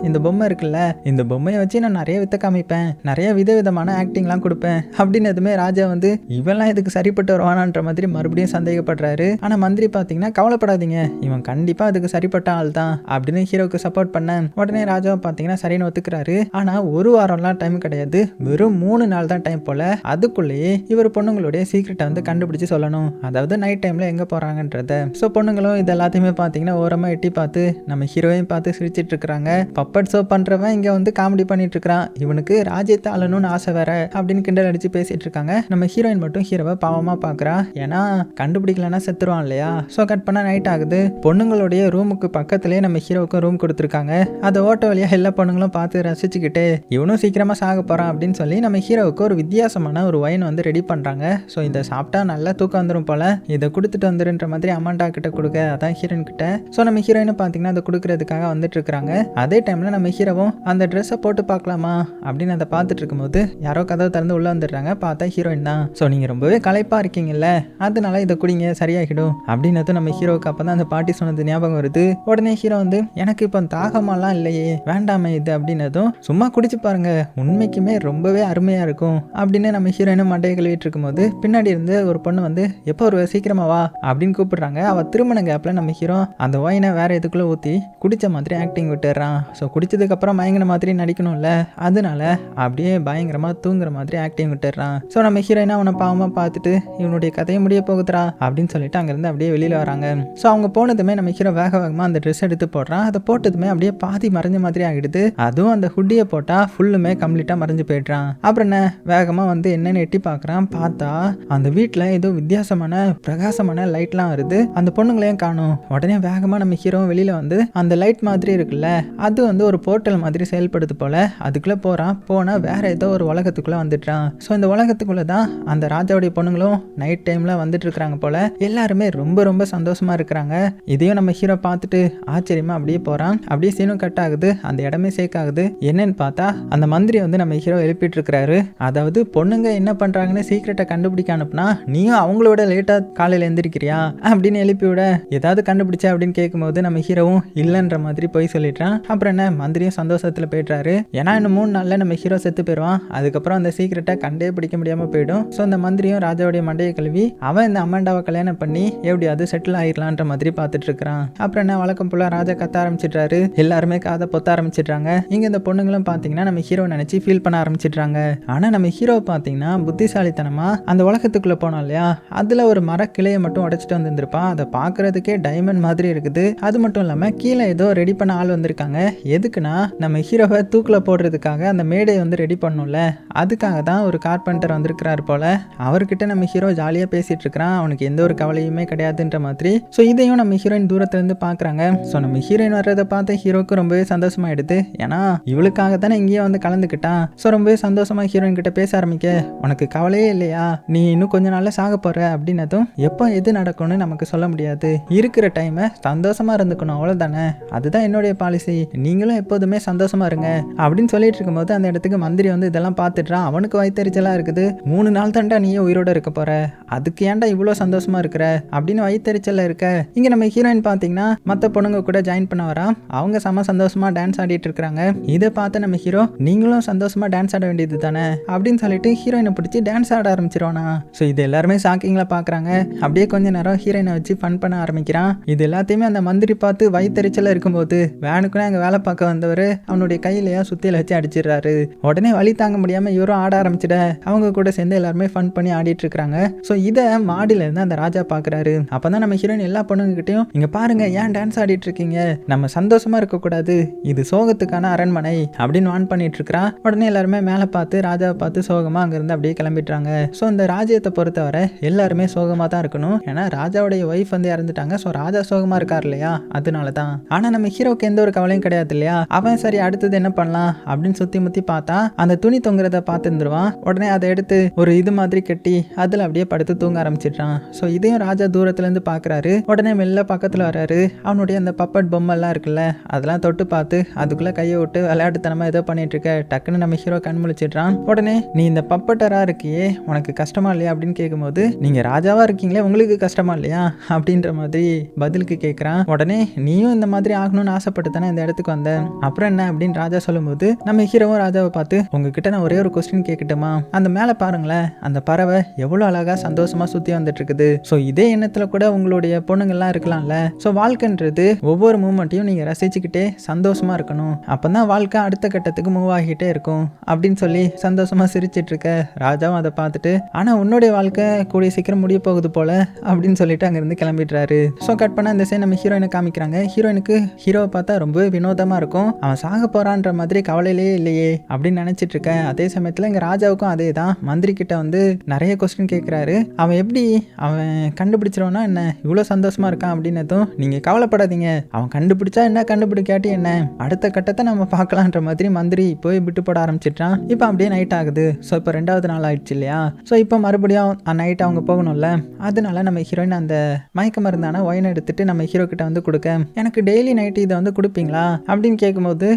இந்த பொம்மை இருக்குல்ல, இந்த பொம்மையை வச்சு நான் நிறைய வித்த காமிப்பேன், நிறைய விதவிதமான ஆக்டிங்லாம் கொடுப்பேன் அப்படின்னதுமே ராஜா வந்து இவெல்லாம் இதுக்கு சரிப்பட்டு வருவானான்ற மாதிரி மறுபடியும் சந்தேகப்படுறாரு. ஆனா மந்திரி பாத்தீங்கன்னா, கவலைப்படாதீங்க, இவன் கண்டிப்பா அதுக்கு சரிப்பட்ட ஆள் தான் அப்படின்னு ஹீரோக்கு சப்போர்ட் பண்ண உடனே ராஜாவை பாத்தீங்கன்னா சரின்னு ஒத்துக்கிறாரு. ஆனா ஒரு வாரம்லாம் டைம் கிடையாது, வெறும் 3 நாள் தான் டைம் போல. அதுக்குள்ளேயே இவர் பொண்ணுங்களுடைய சீக்ரெட்டை வந்து கண்டுபிடிச்சு சொல்லணும், அதாவது நைட் டைம்ல எங்க போறாங்கன்றத. ஸோ பொண்ணுங்களும் இது எல்லாத்தையுமே பாத்தீங்கன்னா ஓரமா எட்டி பார்த்து நம்ம ஹீரோவையும் பார்த்து சிரிச்சிட்டு இருக்காங்க. பப்பட் ஷோ பண்றவன் இங்க வந்து காமெடி பண்ணிட்டு இருக்கான், இவனுக்கு ராஜ்யத்தை ஆளணும்னு ஆசை வேற அப்படின்னு கிண்டல் அடிச்சு பேசிட்டு இருக்காங்க. நம்ம ஹீரோயின் மட்டும் ஹீரோவை பாவமா பாக்குறா, ஏன்னா கண்டுபிடிக்கலன்னா செத்துருவான் இல்லையா. ஸோ கட் பண்ண நைட் ஆகுது. பொண்ணுங்களுடைய ரூமுக்கு பக்கத்துலேயே நம்ம ஹீரோவுக்கும் ரூம் கொடுத்துருக்காங்க. அதை ஓட்ட வழியா எல்லா பொண்ணுங்களும் பார்த்து ரசிச்சுக்கிட்டு இவனும் சீக்கிரமா சாக போறான் அப்படின்னு சொல்லி நம்ம ஹீரோவுக்கு ஒரு வித்தியாசமான ஒரு வைன் வந்து ரெடி பண்றாங்க. ஸோ இதை சாப்பிட்டா நல்லா தூக்கம் வந்துடும் போல, இதை கொடுத்துட்டு வந்துருன்ற மாதிரி அம்மாண்டா கிட்ட கொடுக்க, அதான் ஹீரோயின் கிட்ட. ஸோ நம்ம ஹீரோயினை பார்த்தீங்கன்னா அதை கொடுக்கறதுக்காக வந்துட்டு இருக்காங்க. அதே டைம்ல நம்ம ஹீரோவும் அந்த ட்ரெஸ்ஸை போட்டு பார்க்கலாமா அப்படின்னு அதை பார்த்துட்டு இருக்கும்போது யாரோ கதவை திறந்து உள்ள வந்துடுறாங்க. பார்த்தா ஹீரோயின் தான். ஸோ நீங்க ரொம்பவே களைப்பா இருக்கீங்கல்ல, அதனால இதை குடிங்க சரியாகிடும் அப்படின்னதும் நம்ம ஹீரோவுக்கு அப்பதான் அந்த பாட்டி சொன்னது ஞாபகம் வருது. உடனே ஹீரோ வந்து, எனக்கு இப்போ தாகமாலாம் இல்லையே, வேண்டாமே இது அப்படின்னதும், சும்மா குடிச்சு பாருங்க, உண்மைக்குமே ரொம்பவே அருமையா இருக்கும் அப்படின்னு நம்ம ஹீரோயினும் மண்டையை கழுவிட்டு இருக்கும்போது பின்னாடி இருந்து ஒரு பொண்ணு வந்து, எப்போ ஒரு சீக்கிரமா வா அப்படின்னு கூப்பிடுறாங்க. அவ திருமண கேப்ல நம்ம ஹீரோ அந்த ஒயினை வேற எதுக்குள்ள ஊத்தி குடிச்ச மாதிரி ஆக்டிங் விட்டுறான். ஸோ குடிச்சதுக்கு அப்புறம் மயங்கின மாதிரி நடிக்கணும்ல, அதனால அப்படியே பயங்கரமா தூங்குற மாதிரி ஆக்டிங் விட்டுறான். ஸோ நம்ம ஹீரோயினா அவனை பாவமா பார்த்துட்டு, இவனுடைய கதையை முடிய போகுதுரா அப்படின்னு சொல்லிட்டு அங்கிருந்து அப்படியே வெளியில வராங்க. ஸோ அவங்க போனதுமே நம்ம ஹீரோ வேக வேகமாக அந்த ட்ரெஸ் எடுத்து போடுறான். அதை போட்டதுமே அப்படியே பாதி மறைஞ்ச மாதிரி ஆகிடுது. அதுவும் அந்த ஹுட்டியை போட்டால் ஃபுல்லுமே கம்ப்ளீட்டாக மறைஞ்சு போயிடுறான். அப்புறம் என்ன வேகமாக வந்து என்னன்னு எட்டி பார்க்குறான். பார்த்தா அந்த வீட்டில் ஏதோ வித்தியாசமான பிரகாசமான லைட்லாம் வருது. அந்த பொண்ணுங்களையும் காணும். உடனே வேகமாக நம்ம ஹீரோ வெளியில் வந்து அந்த லைட் மாதிரி இருக்குல்ல, அது வந்து ஒரு போர்ட்டல் மாதிரி செயல்படுது போல. அதுக்குள்ளே போகிறான். போனால் வேற ஏதோ ஒரு உலகத்துக்குள்ளே வந்துட்டான். ஸோ இந்த உலகத்துக்குள்ளே தான் அந்த ராஜாவுடைய பொண்ணுங்களும் நைட் டைமில் வந்துட்டு இருக்கிறாங்க போல. எல்லாருமே ரொம்ப ரொம்ப சந்தோஷமா இருக்கிறாங்க. இதையும் நம்ம ஹீரோ பார்த்துட்டு ஆச்சரியமா அப்படியே போகிறான். அப்படியே சீனும் கட் ஆகுது. அந்த இடமே சேக் ஆகுது. என்னன்னு பார்த்தா அந்த மந்திரி வந்து நம்ம ஹீரோ எழுப்பிட்டு இருக்கிறாரு. அதாவது பொண்ணுங்க என்ன பண்ணுறாங்கன்னு சீக்கிரட்டை கண்டுபிடிக்க அனுப்புனா நீயும் அவங்களோட லேட்டாக காலையில் எழுந்திருக்கிறியா அப்படின்னு எழுப்பி விட, ஏதாவது கண்டுபிடிச்சா அப்படின்னு கேட்கும்போது நம்ம ஹீரோவும் இல்லைன்ற மாதிரி போய் சொல்லிடுறான். அப்புறம் என்ன மந்திரியும் சந்தோஷத்தில் போயிடுறாரு. ஏன்னா இன்னும் 3 நாளில் நம்ம ஹீரோ செத்து போயிடுவான். அதுக்கப்புறம் அந்த சீக்கிரட்டை கண்டே பிடிக்க முடியாமல் போயிடும். ஸோ அந்த மந்திரியும் ராஜாவுடைய மண்டையை கழுவி அவன் இந்த அம்மாண்டாவை கல்யாணம் பண்ணி எப்படியாவது செட்டில் ஆகிடலான்ற மாதிரி பார்த்துட்டு இருக்கிறான். அப்புறம் என்ன வழக்கம் போல ராஜா கத்த ஆரம்பிச்சிடுறாரு. எல்லாருமே காதை பொத்த ஆரம்பிச்சிடுறாங்க. இங்க இந்த பொண்ணுங்களும் பார்த்தீங்கன்னா நம்ம ஹீரோ நினைச்சு ஃபீல் பண்ண ஆரம்பிச்சிடுறாங்க. ஆனா நம்ம ஹீரோ பார்த்தீங்கன்னா புத்திசாலித்தனமா அந்த உலகத்துக்குள்ள போனோம் இல்லையா, அதுல ஒரு மர கிளையை மட்டும் உடைச்சிட்டு வந்திருப்பான். அதை பார்க்கறதுக்கே டைமண்ட் மாதிரி இருக்குது. அது மட்டும் இல்லாம கீழே ஏதோ ரெடி பண்ண ஆள் வந்திருக்காங்க. எதுக்குன்னா நம்ம ஹீரோவை தூக்குல போடுறதுக்காக அந்த மேடையை வந்து ரெடி பண்ணும்ல, அதுக்காக தான் ஒரு கார்பெண்டர் வந்திருக்கிறார் போல. அவர்கிட்ட நம்ம ஹீரோ ஜாலியா பேசிட்டு இருக்கிறான். அவனுக்கு எந்த ஒரு கவலையுமே கிடையாதுன்ற மாதிரி. ஸோ இதையும் நம்ம ஹீரோயின் தூரத்துல இருந்து பாக்குறாங்க. ஸோ நம்ம ஹீரோயின் வர்றதை பார்த்து ஹீரோக்கு ரொம்பவே சந்தோஷமாயிடுது. ஏன்னா இவளுக்காக தானே இங்கேயே வந்து கலந்துக்கிட்டான். ஸோ ரொம்பவே சந்தோஷமா ஹீரோயின் கிட்ட பேச ஆரம்பிக்க, உனக்கு கவலையே இல்லையா, நீ இன்னும் கொஞ்ச நாள்ல சாக போற அப்படின்னதும், எப்போ எது நடக்கும்னு நமக்கு சொல்ல முடியாது, இருக்கிற டைமை சந்தோஷமா இருந்துக்கணும், அவ்வளவுதானே, அதுதான் என்னுடைய பாலிசி, நீங்களும் எப்போதுமே சந்தோஷமா இருங்க அப்படின்னு சொல்லிட்டு இருக்கும்போது அந்த இடத்துக்கு மந்திரி வந்து இதெல்லாம் பார்த்துட்டான். அவனுக்கு வயிற்றுச்சலா இருக்குது. 3 நாள் தாண்டா நீயே உயிரோட இருக்க போற, அதுக்கு ஏன்டா இவ்வளோ சந்தோஷமா இருக்கிற அப்படின்னு வயிற்றுச்சல்ல இருக்க. இங்க நம்ம ஹீரோயின் பார்த்தீங்கன்னா மற்ற பொண்ணுங்க கூட ஜாயின் பண்ண வரா. அவங்க செம சந்தோஷமா டான்ஸ் ஆடிட்டு இருக்காங்க. இதை பார்த்து நம்ம ஹீரோ நீங்களும் சந்தோஷமா டான்ஸ் ஆட வேண்டியது தானே அப்படின்னு சொல்லிட்டு ஹீரோயினை பிடிச்சி டான்ஸ் ஆட ஆரம்பிச்சிருவானா. ஸோ இது எல்லாருமே ஷாக்கிங்ல பார்க்குறாங்க. அப்படியே கொஞ்ச நேரம் ஹீரோயினை வச்சு ஃபன் பண்ண ஆரம்பிக்கிறான். இது எல்லாத்தையுமே அந்த மந்திரி பார்த்து வயிற்றுச்சல இருக்கும்போது வேனுக்குன்னு அங்கே வேலை பார்க்க வந்தவர் அவனுடைய கையிலையா சுத்தியில வச்சு அடிச்சிடுறாரு. உடனே வலி தாங்க முடியாம இவரும் ஆட ஆரம்பிச்சிட அவங்க கூட சேர்ந்து எல்லாருமே ஃபன் பண்ணி ஆடிட்டு இருக்காங்க. ஸோ இதை மாடியில இருந்து அந்த ராஜா பார்க்குறாரு. அப்பதான் நம்ம ஹீரோயின் எல்லா பொண்ணுங்கிட்டையும் இங்க பாருங்க ஏன் டான்ஸ் ஆடிட்டு இருக்கீங்க, நம்ம சந்தோஷமா இருக்கக்கூடாது, இது சோகத்துக்கான அரண்மனை அப்படின்னு வான் பண்ணிட்டு இருக்கிறான். உடனே எல்லாருமே மேலே பார்த்து ராஜாவை பார்த்து சோகமா அங்கிருந்து அப்படியே கிளம்பிட்டாங்க. ஸோ இந்த ராஜ்யத்தை பொறுத்தவரை எல்லாருமே சோகமா தான் இருக்கணும். ஏன்னா ராஜாவுடைய ஒய்ஃப் வந்து இறந்துட்டாங்க. ஸோ ராஜா சோகமா இருக்கார் இல்லையா, அதனால தான். ஆனா நம்ம ஹீரோக்கு எந்த ஒரு கவலையும் கிடையாது இல்லையா. அவன் சரி அடுத்தது என்ன பண்ணலாம் அப்படின்னு சுத்தி முத்தி பார்த்தா அந்த துணி தொங்குறத பார்த்து இருந்துருவான். உடனே அதை எடுத்து ஒரு இது மாதிரி கட்டி அதுல அப்படியே படுத்து தூங்க ஆரம்பிச்சிட்டான். ஸோ இதையும் ராஜா தூரத்துல இருந்து பாக்குறாரு. உடனே மெல்ல பக்கத்துல வராரு. அவனுடைய அந்த பப்பட் பொம்மை எல்லாம் இருக்குல்ல, அதெல்லாம் தொட்டு பார்த்து அதுக்குள்ள கையை விட்டு விளையாட்டுத்தனமா ஏதோ பண்ணிட்டு இருக்க. டக்குன்னு நம்ம ஹீரோ கண் முழிச்சிடுறான். உடனே நீ இந்த பப்பட்டரா இருக்கியே உனக்கு கஷ்டமா இல்லையா அப்படின்னு கேட்கும்போது, நீங்க ராஜாவா இருக்கீங்களே உங்களுக்கு கஷ்டமா இல்லையா அப்படின்ற மாதிரி பதிலுக்கு கேட்கிறான். உடனே நீயும் இந்த மாதிரி ஆகணும்னு ஆசைப்பட்டு தானே இந்த இடத்துக்கு வந்த, அப்புறம் என்ன அப்படின்னு ராஜா சொல்லும்போது நம்ம ஹீரோவும் ராஜாவை பார்த்து உங்ககிட்ட நான் ஒரே ஒரு கொஸ்டின் கேட்கட்டுமா, அந்த மேல பாருங்களேன் அந்த பறவை எவ்வளவு அழகா சந்தோஷமா சுத்தி வந்துட்டு இருக்குது. ஸோ இதே எண்ணத்துல கூட உங்களுடைய பொண்ணுங்கள்லாம் இருக்கலாம்ல. ஸோ வாழ்க்கைன்றது ஒவ்வொரு மூமெண்ட்டையும் நீங்க ரசிச்சுக்கிட்டே சந்தோஷமா இருக்கணும், அப்பதான் வாழ்க்கை அடுத்த கட்டத்துக்கு மூவ் ஆகிட்டே இருக்கும் அப்படின்னு சொல்லி சந்தோஷமா சிரிச்சிட்டு இருக்க. ராஜாவும் அதை பார்த்துட்டு ஆனா உன்னுடைய வாழ்க்கை கூடிய சீக்கிரம் முடிய போகுது போல அப்படின்னு சொல்லிட்டு அங்கிருந்து கிளம்பிடுறாரு. ஸோ கட் பண்ண இந்த சைன் நம்ம ஹீரோயினை காமிக்கிறாங்க. ஹீரோயினுக்கு ஹீரோவை பார்த்தா ரொம்ப வினோதமா இருக்கும். அவன் சாக போறான்ற மாதிரி கவலையிலேயே இல்லையே அப்படின்னு நினைச்சிட்டு இருக்க. அதே சமயத்துல இங்க ராஜாவுக்கும் அதே தான். மந்திரி கிட்ட வந்து நிறைய கொஸ்டின் கேட்கிறாரு. அவன் எப்படி அவன் கண்டுபிடிச்சிருவானா என்ன இவ்வளோ சந்தோஷமா இருக்கான் அப்படின்னதும், நீங்க கவலைப்படாதீங்க, அவன் கண்டுபிடிச்சா என்ன கண்டுபிடிக்காட்டி என்ன, அடுத்த கட்டத்தை நம்ம பார்க்கலான்ற மாதிரி மந்திரி போய் விட்டு போட ஆரம்பிச்சிட்டான். இப்போ அப்படியே நைட் ஆகுது. ஸோ இப்போ 2வது நாள் ஆயிடுச்சு இல்லையா. ஸோ இப்போ மறுபடியும் நைட் அவங்க போகணும்ல, அதனால நம்ம ஹீரோயின் அந்த மயக்க மருந்தான ஒயின் எடுத்துட்டு நம்ம ஹீரோ கிட்ட வந்து கொடுக்க, எனக்கு டெய்லி நைட்டு இதை வந்து கொடுப்பீங்களா அப்படின்னு கேட்கும்போது,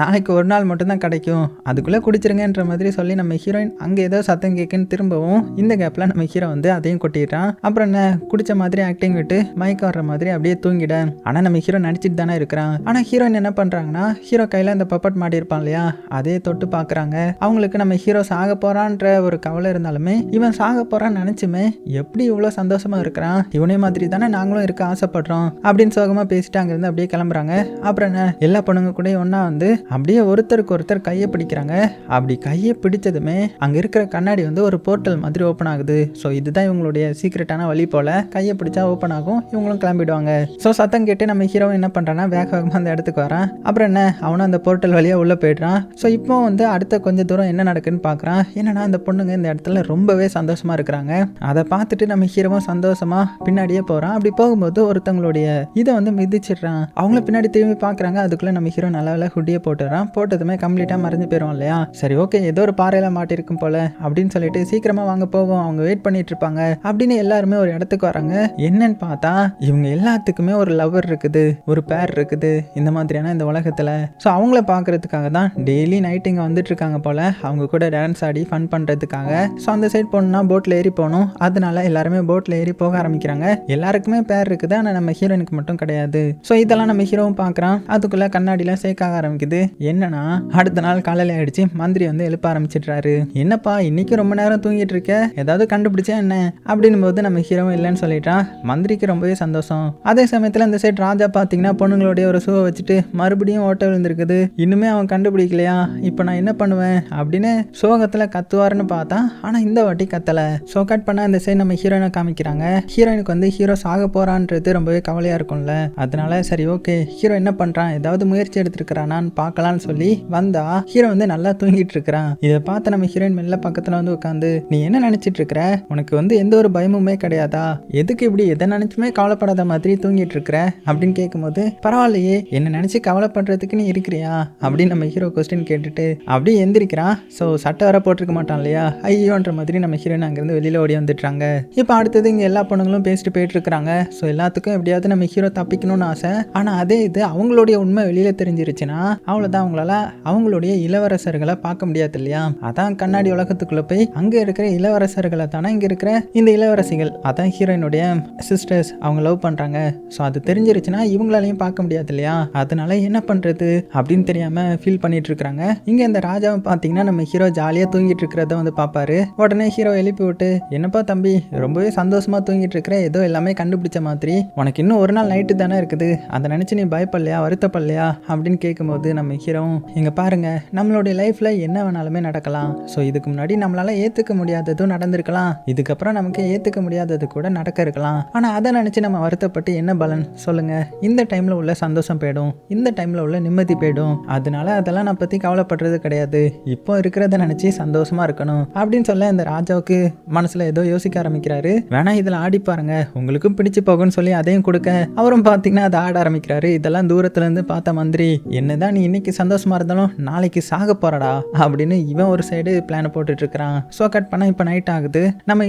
நாளைக்கு ஒரு நாள் மட்டும் தான் கிடைக்கும், அதுக்குள்ள குடிச்சிருங்கன்ற மாதிரி சொல்லி நம்ம ஹீரோயின் அங்க ஏதோ சத்தம் கேட்குன்னு திரும்பவும் இந்த கேப்ல நம்ம ஹீரோ வந்து அதையும் கொட்டிட்டான். அப்புறம் என்ன குடிச்ச மாதிரி ஆக்டிங் விட்டு மயக்க வர்ற மாதிரி அப்படியே தூங்கிட. ஆனா நம்ம ஹீரோ நடிச்சிட்டு தானே இருக்கிறான். ஆனா ஹீரோயின் என்ன பண்றாங்கன்னா ஹீரோ கையில அந்த பப்பட் மாடி இருப்பான் இல்லையா, அதே தொட்டு பாக்குறாங்க. அவங்களுக்கு நம்ம ஹீரோ சாக போறான்ற ஒரு கவலை இருந்தாலுமே இவன் சாக போறான்னு நினைச்சுமே எப்படி இவ்வளவு சந்தோஷமா இருக்கிறான், இவனே மாதிரி தானே நாங்களும் இருக்க ஆசைப்படுறோம் அப்படின்னு சோகமா பேசிட்டு அங்கிருந்து அப்படியே கிளம்புறாங்க. அப்புறம் என்ன எல்லா பொண்ணுங்க கூட ஒன்னா வந்து அப்படியே ஒருத்தருக்கு ஒருத்தர் கையை பிடிக்கிறாங்க. அப்படி கையை பிடிச்சதுமே அங்க இருக்கிற கண்ணாடி வந்து ஒரு போர்ட்டல் மாதிரி ஓப்பன் ஆகுது. ஸோ இதுதான் இவங்களுடைய சீக்ரெட்டான வழி போல. கையை பிடிச்சா ஓப்பன் ஆகும், இவங்களும் கிளம்பிடுவாங்க. ஸோ சத்தம் கேட்டு நம்ம ஹீரோ என்ன பண்ணுறான்னா வேகமாக அந்த இடத்துக்கு வரான். அப்புறம் என்ன அவனும் அந்த போர்ட்டல் வழியாக உள்ளே போயிடுறான். ஸோ இப்போ வந்து அடுத்த கொஞ்சம் தூரம் என்ன நடக்குன்னு பார்க்குறான். என்னன்னா அந்த பொண்ணுங்க இந்த இடத்துல ரொம்பவே சந்தோஷமாக இருக்கிறாங்க. அதை பார்த்துட்டு நம்ம ஹீரோவும் சந்தோஷமாக பின்னாடியே போகிறான். அப்படி போகும்போது ஒருத்தவங்களுடைய இதை வந்து மிதிச்சிடுறான். அவங்கள பின்னாடி திரும்பி பார்க்குறாங்க. அதுக்குள்ளே நம்ம ஹீரோ நல்ல ஹுட்டியை போட்டுறான். போட்டதுமே கம்ப்ளீட்டாக மறைஞ்சு போயிடும் இல்லையா. சரி ஓகே ஏதோ ஒரு பாறையில் மாட்டிருக்கும் போல அப்படின்னு சொல்லிட்டு சீக்கிரமாக வாங்க போவோம், அவங்க வெயிட் பண்ணிட்டு இருப்பாங்க அப்படின்னு எல்லாருமே ஒரு இடத்துக்கு வராங்க. என்னன்னு பார்த்தா இவங்க எல்லாத்துக்குமே ஒரு லவர் இருக்குது, ஒரு பேர் இருக்குது இந்த மாதிரியான இந்த உலகத்தில். ஸோ அவங்கள பார்க்கறதுக்காக தான் டெய்லி நைட் இங்கே வந்துட்டு இருக்காங்க போல, அவங்க கூட டான்ஸ் ஆடி ஃபன் பண்ணுறதுக்காக. ஸோ அந்த சைட் போகணும்னா போட்டில் ஏறி போகணும். அதனால எல்லாருமே போட்டில் ஏறி போக ஆரம்பிக்கிறாங்க. எல்லாருக்குமே பேர் இருக்குது, ஆனால் நம்ம ஹீரோனுக்கு மட்டும் கிடையாது. ஸோ இதெல்லாம் நம்ம ஹீரோவும் பார்க்குறான். அதுக்குள்ளே கண்ணாடிலாம் சேர்க்க ஆரம்பிக்குது. என்னன்னா அடுத்த நாள் காலையில் ஆயிடுச்சு. மந்திரி வந்து எழுப்ப ஆரம்பிச்சிடுறாரு. என்னப்பா இன்னைக்கு ரொம்ப நேரம் தூங்கிட்டு இருக்க, ஏதாவது கண்டுபிடிச்சா என்ன அப்படின்னும் போது நம்ம ஹீரோவும் இல்லைன்னு சொல்லிட்டான். மந்திரிக்கு ரொம்பவே சந்தோஷம். அதே சமயத்தில் இந்த சைட் ராஜா பார்த்தீங்கன்னா பொண்ணுங்களுடைய ஒரு ஷூவை வச்சுட்டு மறுபடியும் ஓட்ட விழுந்திருக்குது. இன்னுமே அவன் கண்டுபிடிக்கலையா, இப்போ நான் என்ன பண்ணுவேன் அப்படின்னு சோகத்தில் கத்துவாருன்னு பார்த்தா ஆனால் இந்த வாட்டி கத்தலை. ஸோ கட் பண்ண இந்த சைட் நம்ம ஹீரோயினை காமிக்கிறாங்க. ஹீரோயினுக்கு வந்து ஹீரோ சாக போறான்றது ரொம்பவே கவலையாக இருக்கும்ல. அதனால சரி ஓகே ஹீரோ என்ன பண்ணுறான், ஏதாவது முயற்சி எடுத்துருக்கிறானான்னு பார்க்கலான்னு சொல்லி வந்தா ஹீரோ வந்து நல்லா தூங்கிட்டு இருக்கிறான். இதை பார்த்து நம்ம ஹீரோயின் மெல்ல பக்கத்தில் வந்து உட்காந்து நீ என்ன நினைச்சிட்டு இருக்கிற, உனக்கு வந்து எந்த ஒரு பயமுமே கிடையாதா, எதுக்கு இப்படி எதை நினைச்சுமே கவலைப்படாத மாதிரி தூங்கிட்டு இருக்கிற அப்படின்னு கேட்கும்போது பரவாயில்லையே என்ன நினைச்சு கவலைப்படுறதுக்கு நீ இருக்கிறியா அப்படின்னு நம்ம ஹீரோ கொஸ்டின் கேட்டுட்டு அப்படியே எந்திரிக்கிறான். ஸோ சட்டை வர போட்டிருக்க மாட்டான் இல்லையா, ஐயோன்ற மாதிரி நம்ம ஹீரோயின் அங்கேருந்து வெளியில் ஓடி வந்துட்டாங்க. இப்போ அடுத்தது இங்கே எல்லா பொண்ணுங்களும் பேசிட்டு போயிட்டு இருக்கிறாங்க. ஸோ எல்லாத்துக்கும் எப்படியாவது நம்ம ஹீரோ தப்பிக்கணும்னு ஆசை. ஆனால் அதே இது அவங்களுடைய உண்மை வெளியில் தெரிஞ்சிருச்சுன்னா அவ்வளோதான், அவங்களால அவங்களுடைய இளவரசர்களை பார்க்க முடியாது இல்லையா. அதான் கண்ணாடி உலகத்துக்குள்ள போய் அங்கே இருக்கிற இளவரசர்களை தானே இங்கே இருக்கிற இந்த இளவரசிகள், அதான் ஹீரோயினுடைய சிஸ்டர்ஸ் அவங்க லவ் பண்ணுறாங்க. ஸோ அது தெரிஞ்சிருச்சுன்னா இவங்களாலையும் பார்க்க முடியாது இல்லையா. அதனால என்ன பண்ணுறது அப்படின்னு தெரியாமல் ஃபீல் பண்ணிட்டு இருக்கிறாங்க. இங்கே இந்த ராஜாவை பார்த்தீங்கன்னா நம்ம ஹீரோ ஜாலியாக தூங்கிட்டு இருக்கிறத வந்து பார்ப்பாரு. உடனே ஹீரோ எழுப்பி விட்டு என்னப்பா தம்பி ரொம்பவே சந்தோஷமாக தூங்கிட்டு இருக்கிற, ஏதோ எல்லாமே கண்டுபிடிச்ச மாதிரி, உனக்கு இன்னும் ஒரு நாள் நைட்டு தானே இருக்குது, அதை நினச்சி நீ பயப்படலையா வருத்தப்படலையா அப்படின்னு கேட்கும்போது நம்ம ஹீரோவும் இங்கே பாருங்க நம்மளுடைய லைஃப்பில் என்ன வேணாலுமே நடக்கலாம். ஸோ இதுக்கு முன்னாடி நம்மளால ஏற்றுக்க முடியாததும் நடந்திருக்கலாம், இதுக்கப்புறம் நமக்கு ஏற்றுக்க முடியாதது கூட நடக்க இருக்கலாம். ஆனால் அதை நினச்சி நம்ம வருத்தப்பட்டு என்ன பலன் சொல்லுங்க. இந்த டைமில் உள்ள சந்தோஷம் போயிடும், இந்த டைமில் உள்ள நிம்மதி போயிடும். அதனால அதெல்லாம் நான் பற்றி கவலைப்படுறது கிடையாது, இப்போ இருக்கிறத நினச்சி சந்தோஷமா இருக்கணும் அப்படின்னு சொல்ல இந்த ராஜாவுக்கு மனசில் ஏதோ யோசிக்க ஆரம்பிக்கிறாரு. வேணா இதில் ஆடி பாருங்க உங்களுக்கும் பிடிச்சு போகும்னு சொல்லி அதையும் கொடுக்க அவரும் பார்த்தீங்கன்னா அதை ஆட ஆரம்பிக்கிறாரு. இதெல்லாம் தூரத்துல இருந்து பார்த்த மந்திரி என்னதான் நீ இன்னைக்கு சந்தோஷமா இருந்தாலும் நாளைக்கு சாக போறடா அப்படின்னு இவன் ஒரு சைடு பிளான போட்டுட்டு இருக்கிறான். ஸோ கட் பண்ணா இப்போ நைட் ஆகுது. நம்ம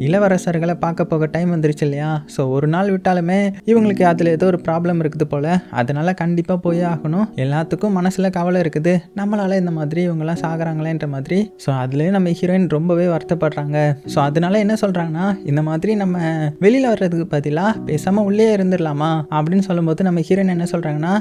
இளவரசர்களை பார்க்க போக டைம் வந்துருச்சு இல்லையா. ஸோ ஒரு நாள் விட்டாலுமே இவங்களுக்கு அதில் ஏதோ ஒரு ப்ராப்ளம் இருக்குது போல, அதனால கண்டிப்பாக போய் ஆகணும். எல்லாத்துக்கும் மனசில் கவலை இருக்குது, நம்மளால இந்த மாதிரி இவங்கெல்லாம் சாகுறாங்களேன்ற மாதிரி. ஸோ அதுலேயே நம்ம ஹீரோயின் ரொம்பவே வருத்தப்படுறாங்க. ஸோ அதனால என்ன சொல்கிறாங்கன்னா இந்த மாதிரி நம்ம வெளியில் வர்றதுக்கு பதிலாக பேசாமல் உள்ளே இருந்துடலாமா அப்படின்னு சொல்லும்போது நம்ம ஹீரோயின் என்ன சொல்கிறாங்கன்னா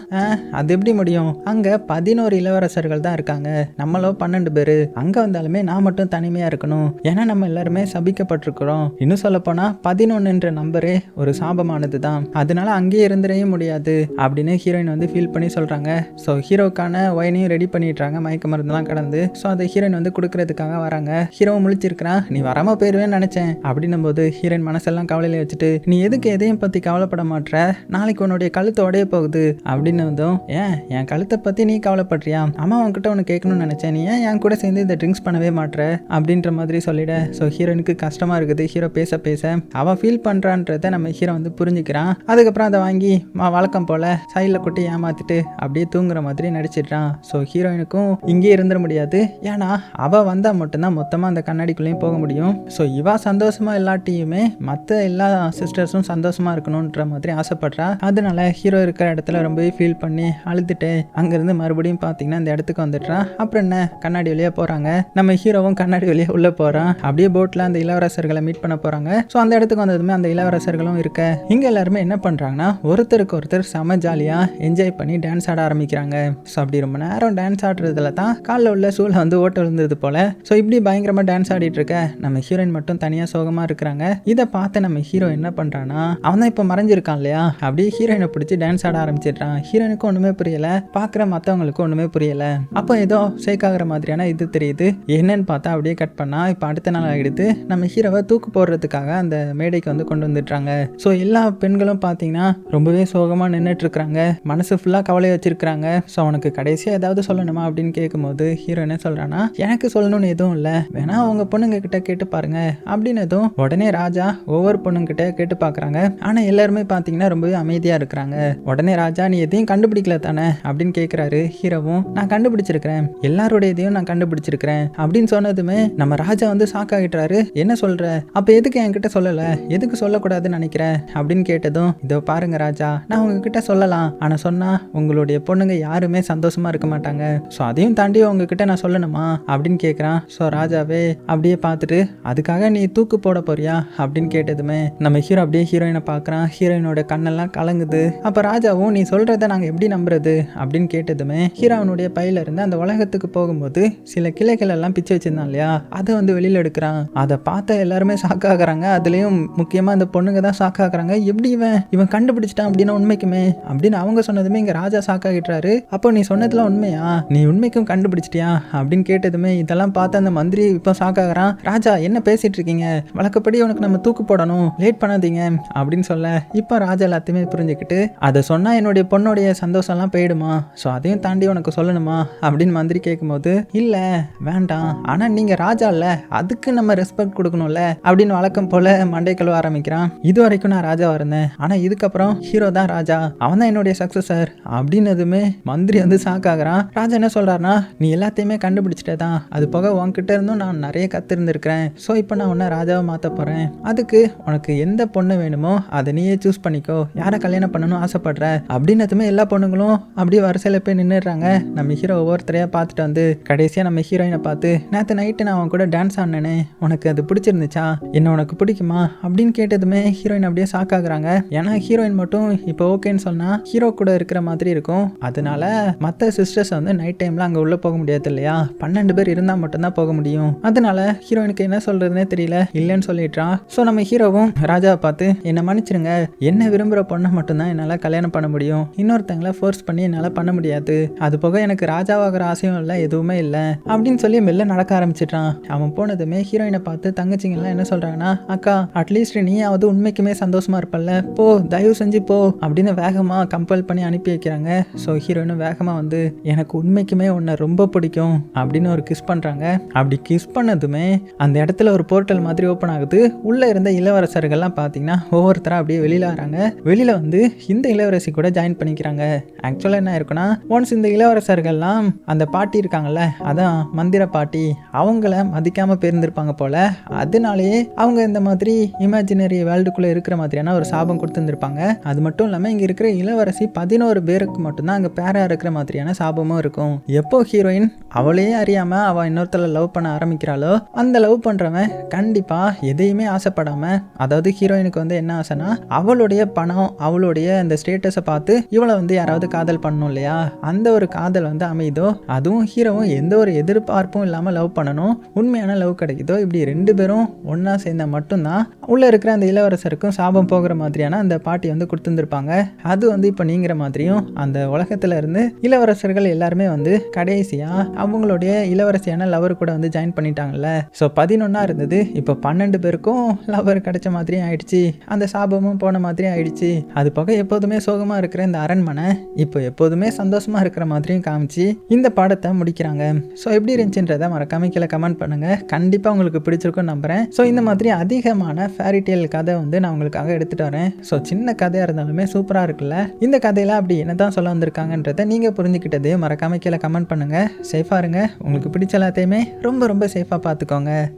அது எப்படி முடியும், அங்கே 11 இளவரசர்கள் தான் இருக்காங்க, நம்மளோ 12 பேர், அங்கே வந்தாலுமே நான் மட்டும் தனிமையாக இருக்கணும், ஏன்னா நம்ம எல்லாருமே சபிக்கப்பட்டிருக்கிறோம். இன்னும் சொல்லப்போனால் 11ன்ற நம்பரே ஒரு சாபமானது தான், அதனால அங்கேயே இருந்துடவே முடியாது அப்படின்னு ஹீரோயின் வந்து ஃபீல் பண்ணி சொல்கிறாங்க. ஸோ ஹீரோக்கான ஒயினையும் ரெடி பண்ணிடுறாங்க, மயக்க மருந்துலாம் கடந்து. ஸோ அதை ஹீரோயின் வந்து கொடுக்கறதுக்காக வராங்க. ஹீரோவை முழிச்சிருக்கிறான், நீ வராமல் போயிடுவேன்னு நினச்சேன் அப்படின்னும் போது ஹீரோயின் மனசெல்லாம் கவலையில வச்சுட்டு நீ எதுக்கு எதையும் பற்றி கவலைப்பட மாட்ற, நாளைக்கு உன்னுடைய கழுத்து உடைய போகுது அப்படின்னு வந்தோம். ஏன் என் கழுத்தை பற்றி நீ கவலைப்படுறியா, அம்மா உன்கிட்ட உனக்கு கேட்கணும்னு நினச்சேன், நீ ஏன் என் கூட சேர்ந்து இந்த ட்ரிங்க்ஸ் பண்ணவே மாட்ற அப்படின்ற மாதிரி சொல்லிட. ஸோ ஹீரோனுக்கு கஷ்டமாக இருக்குது. ஹீரோ பேச பேச அவன் ஃபீல் பண்ணுறான்றத நம்ம ஹீரோ வந்து புரிஞ்சுக்கிறான். அதுக்கப்புறம் அதை வாங்கி வழக்கம் போல் சைடில் கொட்டி ஏமாத்திட்டு அப்படியே தூங்குற மாதிரி நடிச்சிடுறான். ஸோ ஹீரோயினுக்கும் இங்கே இருந்துட முடியாது, ஏன்னா அவள் வந்தால் மட்டும்தான் மொத்தமாக அந்த கண்ணாடிக்குள்ளேயும் போக முடியும். ஸோ இவா சந்தோஷமாக எல்லாட்டையுமே மற்ற எல்லா சிஸ்டர்ஸும் சந்தோஷமாக இருக்கணுன்ற மாதிரி ஆசைப்படுறா. அதனால ஹீரோ இருக்கிற இடத்துல ரொம்பவே ஃபீல் பண்ணி அழுதுட்டு அங்கேருந்து மறுபடியும் பார்த்தீங்கன்னா இந்த இடத்துக்கு வந்துடுறான். அப்புறம் என்ன கண்ணாடி வழியாக போகிறாங்க. நம்ம ஹீரோவும் கண்ணாடி வழியாக உள்ளே போகிறான். அப்படியே போட்டில் அந்த இளவரசர்களை மீட் பண்ண போகிறாங்க. ஸோ அந்த இடத்துக்கு வந்ததுமே அந்த இளவரசர்களும் இருக்க இங்கே எல்லாருமே என்ன பண்ணுறாங்கன்னா ஒருத்தருக்கு ஒருத்தர் செம ஜாலியாக என்ஜாய் பண்ணி டான்ஸ் ஆட ஆரம்பிக்கிறாங்க. ஸோ அப்படி ரொம்ப நேரம் டான்ஸ் ஆடுறதுல தான் காலில் உள்ள சூழலை வந்து ஓட்ட விழுந்தது போல. ஸோ இப்படி பயங்கரமாக டான்ஸ் ஆடிட்டு இருக்க நம்ம ஹீரோயின் மட்டும் தனியாக சோகமாக இருக்கிறாங்க. இதை பார்த்து நம்ம ஹீரோ என்ன பண்ணுறான்னா அவன் தான் இப்போ மறைஞ்சிருக்கான் இல்லையா, அப்படியே ஹீரோயினை பிடிச்சி டான்ஸ் ஆட ஆரம்பிச்சிடுறான். ஹீரோயினுக்கும் ஒன்றுமே புரியல, பார்க்குற மற்றவங்களுக்கும் ஒன்றுமே புரியல. அப்போ ஏதோ ஷேக் ஆகிற மாதிரியான இது தெரியுது. என்னன்னு பார்த்தா அப்படியே கட் பண்ணா இப்போ அடுத்த நாள் ஆகிடுது. நம்ம ஹீரோவை தூக்கு போடுறதுக்காக அந்த மேடைக்கு வந்து கொண்டு வந்துடுறாங்க. ஸோ எல்லா பெண்களும் பார்த்தீங்கன்னா ரொம்பவே சோகமாக நின்றுட்டு இருக்கிறாங்க, மனசு ஃபுல்லாக கவலை வச்சிருக்கிறாங்க. ஸோ அவனுக்கு கடைசியாக ஏதாவது சொல்லணுமா அப்படின்னு கேட்கும்போது ஹீரோ என்ன சொல்கிறான்னா, எனக்கு சொல்லணும்னு எதுவும் இல்லை, வேணா அவங்க பொண்ணுங்க கிட்ட கேட்டு பாருங்க அப்படின்னதும் உடனே ராஜா ஒவ்வொரு பொண்ணுங்கிட்ட கேட்டு பார்க்குறாங்க. ஆனால் எல்லாருமே பார்த்தீங்கன்னா ரொம்பவே அமைதியாக இருக்கிறாங்க. உடனே ராஜா, நீ எதையும் கண்டுபிடிக்கல தானே அப்படின்னு கேட்குறாரு. ஹீரோவும், நான் கண்டுபிடிச்சிருக்கிறேன், எல்லாருடைய இதையும் நான் கண்டுபிடிச்சிருக்கிறேன் அப்படின்னு சொன்னதுமே நம்ம ராஜா வந்து ஷாக் ஆகிட்டாரு. என்ன சொல்ற, அப்போ எதுக்கு என்கிட்ட சொல்லலை, எதுக்கு சொல்லக்கூடாதுன்னு நினைக்கிறேன் அப்படின்னு கேட்டதும், இதோ பாருங்க ராஜா, நான் உங்ககிட்ட சொல்லலாம், ஆனால் சொன்னா உங்களுடைய பொண்ணுங்க யாருமே சந்தோஷமா இருக்க மாட்டாங்க. ஸோ அதையும் தாண்டி உங்ககிட்ட நான் சொல்லணுமா அப்படின்னு கேட்குறான். ஸோ ராஜாவே அப்படியே பார்த்துட்டு, அதுக்காக நீ தூக்கு போட போறியா அப்படின்னு கேட்டதுமே நம்ம ஹீரோ அப்படியே ஹீரோயினை பார்க்குறான். ஹீரோயினோட கண்ணெல்லாம் கலங்குது. அப்போ ராஜாவும், நீ சொல்றத நாங்கள் எப்படி நம்புறது அப்படின்னு கேட்டதுமே ஹீரோனுடைய பையில இருந்து அந்த உலகத்துக்கு போகும்போது சில கிளைகள் எல்லாம் பிச்சு வச்சிருந்தான் இல்லையா, அதை வந்து வெளியில் எடுக்கிறான். அதை பார்த்த எல்லாருமே ஷாக் ஆகுறாங்க. அதுலேயும் முக்கியமாக அந்த பொண்ணுங்க தான் ஷாக் ஆகுறாங்க. எப்படி இவன் கண்டுபிடிச்சிட்டான் அப்படின்னா உண்மைக்குமே அப்படின்னு அவங்க சொன்னதுமே இங்கே ராஜா ஷாக் ஆகிட்டாரு. அப்போ நீ சொன்னதுல உண்மையா, நீ உண்மைக்கும் கண்டுபிடிச்சிட்டியா அப்படின்னு கேட்டதுமே இதெல்லாம் பார்த்து அந்த மந்திரி இப்போ ஷாக் ஆகுறான். ராஜா, என்ன பேசிட்டு இருக்கீங்க, வழக்கப்படி உனக்கு நம்ம தூக்கு போடணும், லேட் பண்ணாதீங்க அப்படின்னு சொல்ல இப்போ ராஜா எல்லாத்தையுமே புரிஞ்சுக்கிட்டு, அதை சொன்னா என்னுடைய பொண்ணுடைய சந்தோஷம்லாம் போயிடுமா, ஸோ அதையும் தாண்டி உனக்கு சொல்லணுமா அப்படின்னு மந்திரி கேட்கும்போது, இல்லை வேண்டாம், ஆனால் நீங்கள் ராஜா இல்லை, அதுக்கு நம்ம ரெஸ்பெக்ட் கொடுக்கணும்ல அப்படின்னு வழக்கம் போல மண்டை கழுவ ஆரம்பிக்கிறான். இது வரைக்கும் நான் ராஜாவா இருந்தேன், ஆனால் இதுக்கப்புறம் ஹீரோ தான் ராஜா, அவன் தான் என்னுடைய சக்சஸர் அப்படின்னதுமே மந்திரி வந்து ஷாக் ஆகுறான். ராஜா என்ன சொல்றாருன்னா, நீ எல்லாத்தையுமே கண்டுபிடிச்சிட்டே தான், அது போக உன்கிட்ட இருந்தும் நான் நிறைய கத்திருந்திருக்கிறேன். ஸோ இப்போ நான் உன்னை ராஜாவை மாற்ற போறேன், அதுக்கு உனக்கு எந்த பொண்ணு வேணுமோ அதை நீயே சூஸ் பண்ணிக்கோ, யாரை கல்யாணம் பண்ணணும் ஆசைப்படுற அப்படின்னதுமே எல்லா பொண்ணுங்களும் அப்படியே வரிசையில் போய் நின்றுடுறாங்க. நம்ம ஹீரோ ஒவ்வொருத்தரையா பார்த்துட்டு வந்து கடைசியாக நம்ம ஹீரோயினை பார்த்து, நேற்று நைட்டு நான் அவன் கூட டான்ஸ் ஆடினேனே, உனக்கு அது பிடிச்சிருந்துச்சா, என்ன உனக்கு பிடிக்குமா அப்படின்னு கேட்டதுமே ஹீரோயின் அப்படியே ஷாக் ஆகுறாங்க. ஏன்னா ஹீரோயின் மட்டும் இப்போ ஓகேன்னு சொன்னா ஹீரோ கூட இருக்கிற மாதிரி இருக்கும். அதனால மற்ற சிஸ்டர்ஸ் வந்து நைட் டைம்ல அங்கே உள்ள போக முடியாது இல்லையா, 12 பேர் இருந்தால் மட்டும்தான் போக முடியும். அதனால ஹீரோயினுக்கு என்ன சொல்றதுனே தெரியல, இல்லைன்னு சொல்லிட்டான். ஸோ நம்ம ஹீரோவும் ராஜாவை பார்த்து, என்னை மன்னிச்சிருங்க, என்ன விரும்புகிற பொண்ணை மட்டும்தான் என்னால் கல்யாணம் பண்ண முடியும், இன்னொருத்தங்களை ஃபோர்ஸ் பண்ணி என்னால் பண்ண முடியாது, அது போக எனக்கு ராஜாவாகிற ஆசையும் இல்லை, எதுவுமே இல்லை அப்படின்னு சொல்லி மெல்ல நடக்க ஆரம்பிச்சிட்டான். அவன் போனதுமே ஹீரோயினை பார்த்து தங்கச்சிங்கெல்லாம் என்ன சொல்றாங்கன்னா, அக்கா அட்லீஸ்ட் நீயாவது உண்மைக்குமே சந்தோஷமா இருப்பல்ல, போ தயவு செஞ்சு போ அப்படின்னு வேகமாக கம்பல் பண்ணி அனுப்பி வைக்கிறாங்க. ஸோ ஹீரோயினும் வேகமாக வந்து, எனக்கு உண்மைக்குமே உன்னை ரொம்ப பிடிக்கும் அப்படின்னு ஒரு கிஸ் பண்ணுறாங்க. அப்படி கிஸ் பண்ணதுமே அந்த இடத்துல ஒரு போர்ட்டல் மாதிரி ஓப்பன் ஆகுது. உள்ளே இருந்த இளவரசர்கள்லாம் பார்த்தீங்கன்னா ஒவ்வொருத்தராக அப்படியே வெளியில் வராங்க. வெளியில் வந்து இந்த இளவரசி கூட ஜாயின் பண்ணிக்கிறாங்க. ஆக்சுவலாக என்ன இருக்குன்னா, ஒன்ஸ் இந்த இளவரசர்கள்லாம் அந்த பாட்டி இருக்காங்கல்ல, அதான் மந்திர பாட்டி, அவங்கள மதிக்காமல் போயிருந்திருப்பாங்க போல, அதனாலேயே அவங்க இந்த மாதிரி இமேஜினரி வேர்ல்டுக்குள்ளே இருக்கிற மாதிரியான ஒரு சாபம் கொடுத்துருந்துருப்பாங்க. அது மட்டும் இல்லாமல் இங்கே இருக்கிற இளவரசி 11 பேருக்கு மட்டும்தான் அங்கே பேரா இருக்கிற மாதிரியான சாபமும் இருக்கும். எப்போ ஹீரோயின் அவளையே அறியாமல் அவள் இன்னொருத்தரை லவ் பண்ண ஆரம்பிக்கிறாளோ, அந்த லவ் பண்ணுறவன் கண்டிப்பாக எதையுமே ஆசைப்படாமல், அதாவது ஹீரோயினுக்கு வந்து என்ன ஆசைனா, அவளுடைய பணம் அவளுடைய அந்த ஸ்டேட்டஸை பார்த்து இவளை வந்து யாராவது காதல் பண்ணணும் இல்லையா, அந்த ஒரு காதல் வந்து அமைதோ, அதுவும் ஹீரோவும் எந்த ஒரு எதிர்பார்ப்பும் இல்லாமல் லவ் பண்ணணும், உண்மையான லவ் கிடைக்குதோ, இப்படி 2 பேரும் ஒன்றா சேர்ந்தால் மட்டும்தான் உள்ளே இருக்கிற அந்த இளவரசருக்கும் சாபம் போகிற மாதிரியான அந்த பாட்டி வந்து கொடுத்துருந்துருப்பாங்க. அது வந்து இப்போ நீங்கிற மாதிரியும் அந்த உலகத்தில் இருந்து இளவரசர்கள் எல்லாருமே வந்து கடைசியாக அவங்களுடைய இளவரசியான லவர் கூட வந்து ஜாயின் பண்ணிட்டாங்கல்ல. ஸோ 11 இருந்தது, இப்போ 12 பேருக்கும் லவர் கிடைச்ச மாதிரியும் ஆயிடுச்சு, அந்த சாபமும் போன மாதிரியும் ஆயிடுச்சு. அது போக எப்போதுமே சோகமாக இருக்கிற இந்த அரண்மனை இப்போ எப்போதுமே சந்தோஷமாக இருக்கிற மாதிரியும் காமிச்சு இந்த பாடத்தை முடிக்கிறாங்க. ஸோ எப்படி இருந்துச்சுன்றதை மறக்காம கீழே கமெண்ட் பண்ணுங்க. கண்டிப்பாக உங்களுக்கு பிடிச்சிருக்கும்னு நம்புறேன். ஸோ இந்த மாதிரி அதிகமான ஃபேரிடேல் கதை வந்து நான் உங்களுக்காக எடுத்துட்டு வரேன். ஸோ சின்ன கதையாக இருந்தாலுமே சூப்பராக இருக்குல்ல. இந்த கதையில அப்படி என்னதான் சொல்ல வந்திருக்காங்கன்றதை நீங்கள் புரிஞ்சுக்கிட்டதே மறக்காம கீழே கமெண்ட் பண்ணுங்க. சேஃபாக இருங்க, உங்களுக்கு பிடிச்ச எல்லாத்தையுமே ரொம்ப ரொம்ப சேஃபாக பார்த்துக்கோங்க.